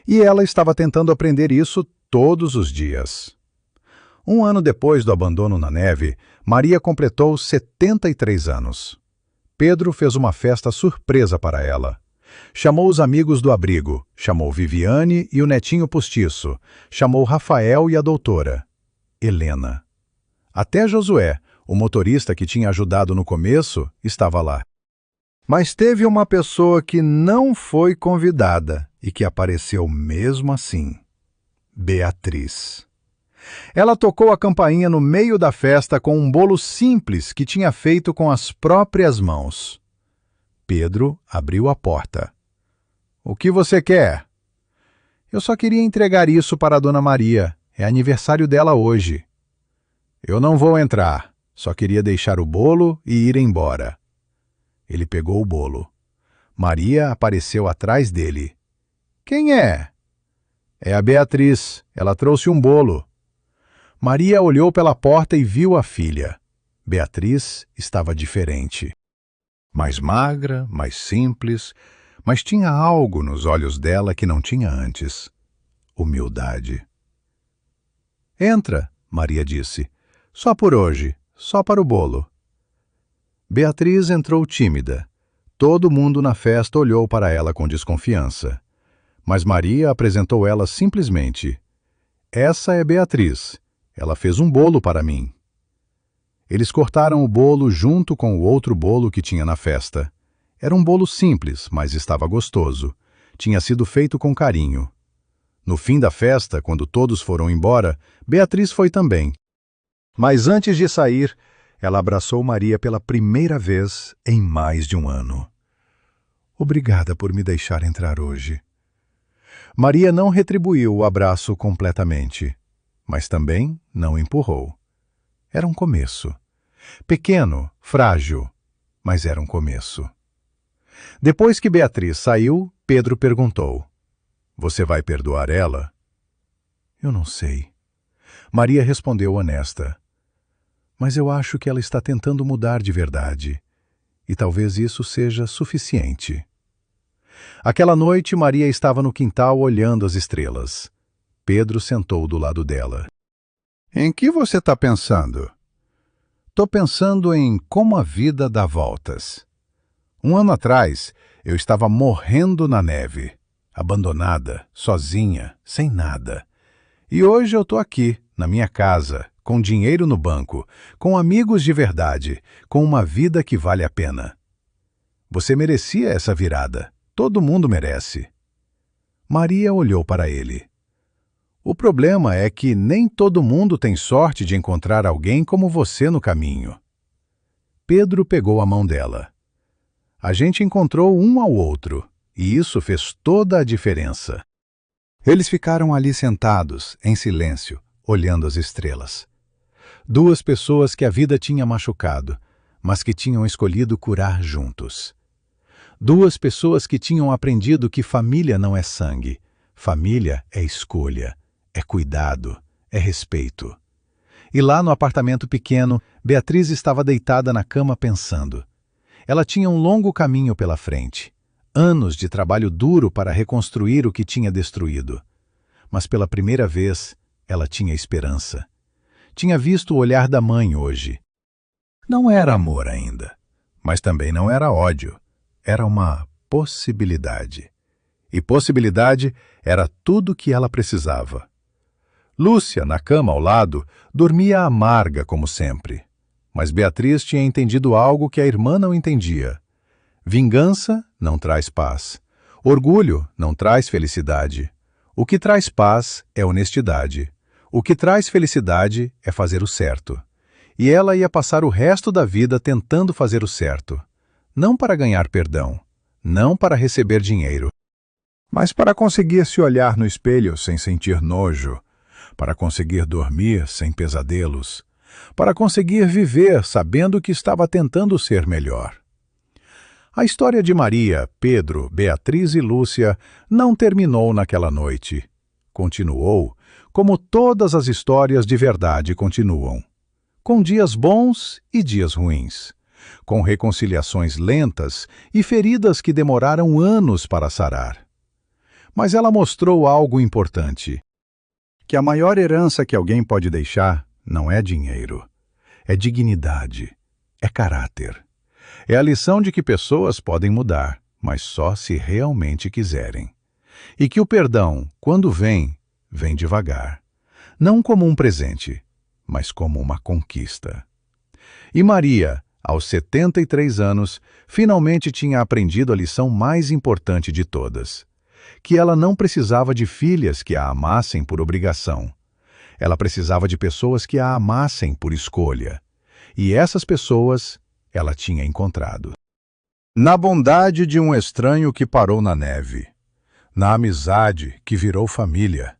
E ela estava tentando aprender isso todos os dias. 1 ano depois do abandono na neve, Maria completou 73 anos. Pedro fez uma festa surpresa para ela. Chamou os amigos do abrigo, chamou Viviane e o netinho postiço, chamou Rafael e a doutora, Helena. Até Josué, o motorista que tinha ajudado no começo, estava lá. Mas teve uma pessoa que não foi convidada e que apareceu mesmo assim. Beatriz. Ela tocou a campainha no meio da festa com um bolo simples que tinha feito com as próprias mãos. Pedro abriu a porta. O que você quer? Eu só queria entregar isso para a Dona Maria. É aniversário dela hoje. Eu não vou entrar. Só queria deixar o bolo e ir embora. Ele pegou o bolo. Maria apareceu atrás dele. Quem é? É a Beatriz. Ela trouxe um bolo. Maria olhou pela porta e viu a filha. Beatriz estava diferente. Mais magra, mais simples, mas tinha algo nos olhos dela que não tinha antes. Humildade. Entra, Maria disse. Só por hoje, só para o bolo. Beatriz entrou tímida. Todo mundo na festa olhou para ela com desconfiança. Mas Maria apresentou ela simplesmente. Essa é Beatriz. Ela fez um bolo para mim. Eles cortaram o bolo junto com o outro bolo que tinha na festa. Era um bolo simples, mas estava gostoso. Tinha sido feito com carinho. No fim da festa, quando todos foram embora, Beatriz foi também. Mas antes de sair, ela abraçou Maria pela primeira vez em mais de um ano. Obrigada por me deixar entrar hoje. Maria não retribuiu o abraço completamente, mas também não empurrou. Era um começo. Pequeno, frágil, mas era um começo. Depois que Beatriz saiu, Pedro perguntou: Você vai perdoar ela? Eu não sei. Maria respondeu honesta. Mas eu acho que ela está tentando mudar de verdade. E talvez isso seja suficiente. Aquela noite, Maria estava no quintal olhando as estrelas. Pedro sentou do lado dela. Em que você está pensando? Estou pensando em como a vida dá voltas. Um ano atrás, eu estava morrendo na neve, abandonada, sozinha, sem nada. E hoje eu estou aqui, na minha casa, com dinheiro no banco, com amigos de verdade, com uma vida que vale a pena. Você merecia essa virada. Todo mundo merece. Maria olhou para ele. O problema é que nem todo mundo tem sorte de encontrar alguém como você no caminho. Pedro pegou a mão dela. A gente encontrou um ao outro, e isso fez toda a diferença. Eles ficaram ali sentados, em silêncio, olhando as estrelas. Duas pessoas que a vida tinha machucado, mas que tinham escolhido curar juntos. Duas pessoas que tinham aprendido que família não é sangue. Família é escolha, é cuidado, é respeito. E lá no apartamento pequeno, Beatriz estava deitada na cama pensando. Ela tinha um longo caminho pela frente. Anos de trabalho duro para reconstruir o que tinha destruído. Mas pela primeira vez, ela tinha esperança. Tinha visto o olhar da mãe hoje. Não era amor ainda, mas também não era ódio. Era uma possibilidade. E possibilidade era tudo que ela precisava. Lúcia, na cama ao lado, dormia amarga como sempre. Mas Beatriz tinha entendido algo que a irmã não entendia. Vingança não traz paz. Orgulho não traz felicidade. O que traz paz é honestidade. O que traz felicidade é fazer o certo. E ela ia passar o resto da vida tentando fazer o certo. Não para ganhar perdão, não para receber dinheiro, mas para conseguir se olhar no espelho sem sentir nojo, para conseguir dormir sem pesadelos, para conseguir viver sabendo que estava tentando ser melhor. A história de Maria, Pedro, Beatriz e Lúcia não terminou naquela noite. Continuou, como todas as histórias de verdade continuam, com dias bons e dias ruins, com reconciliações lentas e feridas que demoraram anos para sarar. Mas ela mostrou algo importante, que a maior herança que alguém pode deixar não é dinheiro, é dignidade, é caráter. É a lição de que pessoas podem mudar, mas só se realmente quiserem. E que o perdão, quando vem, vem devagar. Não como um presente, mas como uma conquista. E Maria, aos 73 anos, finalmente tinha aprendido a lição mais importante de todas. Que ela não precisava de filhas que a amassem por obrigação. Ela precisava de pessoas que a amassem por escolha. E essas pessoas ela tinha encontrado. Na bondade de um estranho que parou na neve. Na amizade que virou família.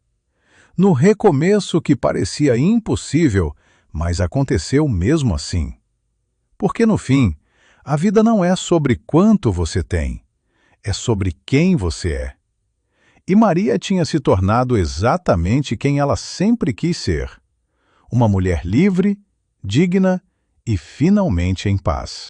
No recomeço que parecia impossível, mas aconteceu mesmo assim. Porque no fim, a vida não é sobre quanto você tem, é sobre quem você é. E Maria tinha se tornado exatamente quem ela sempre quis ser. Uma mulher livre, digna e finalmente em paz.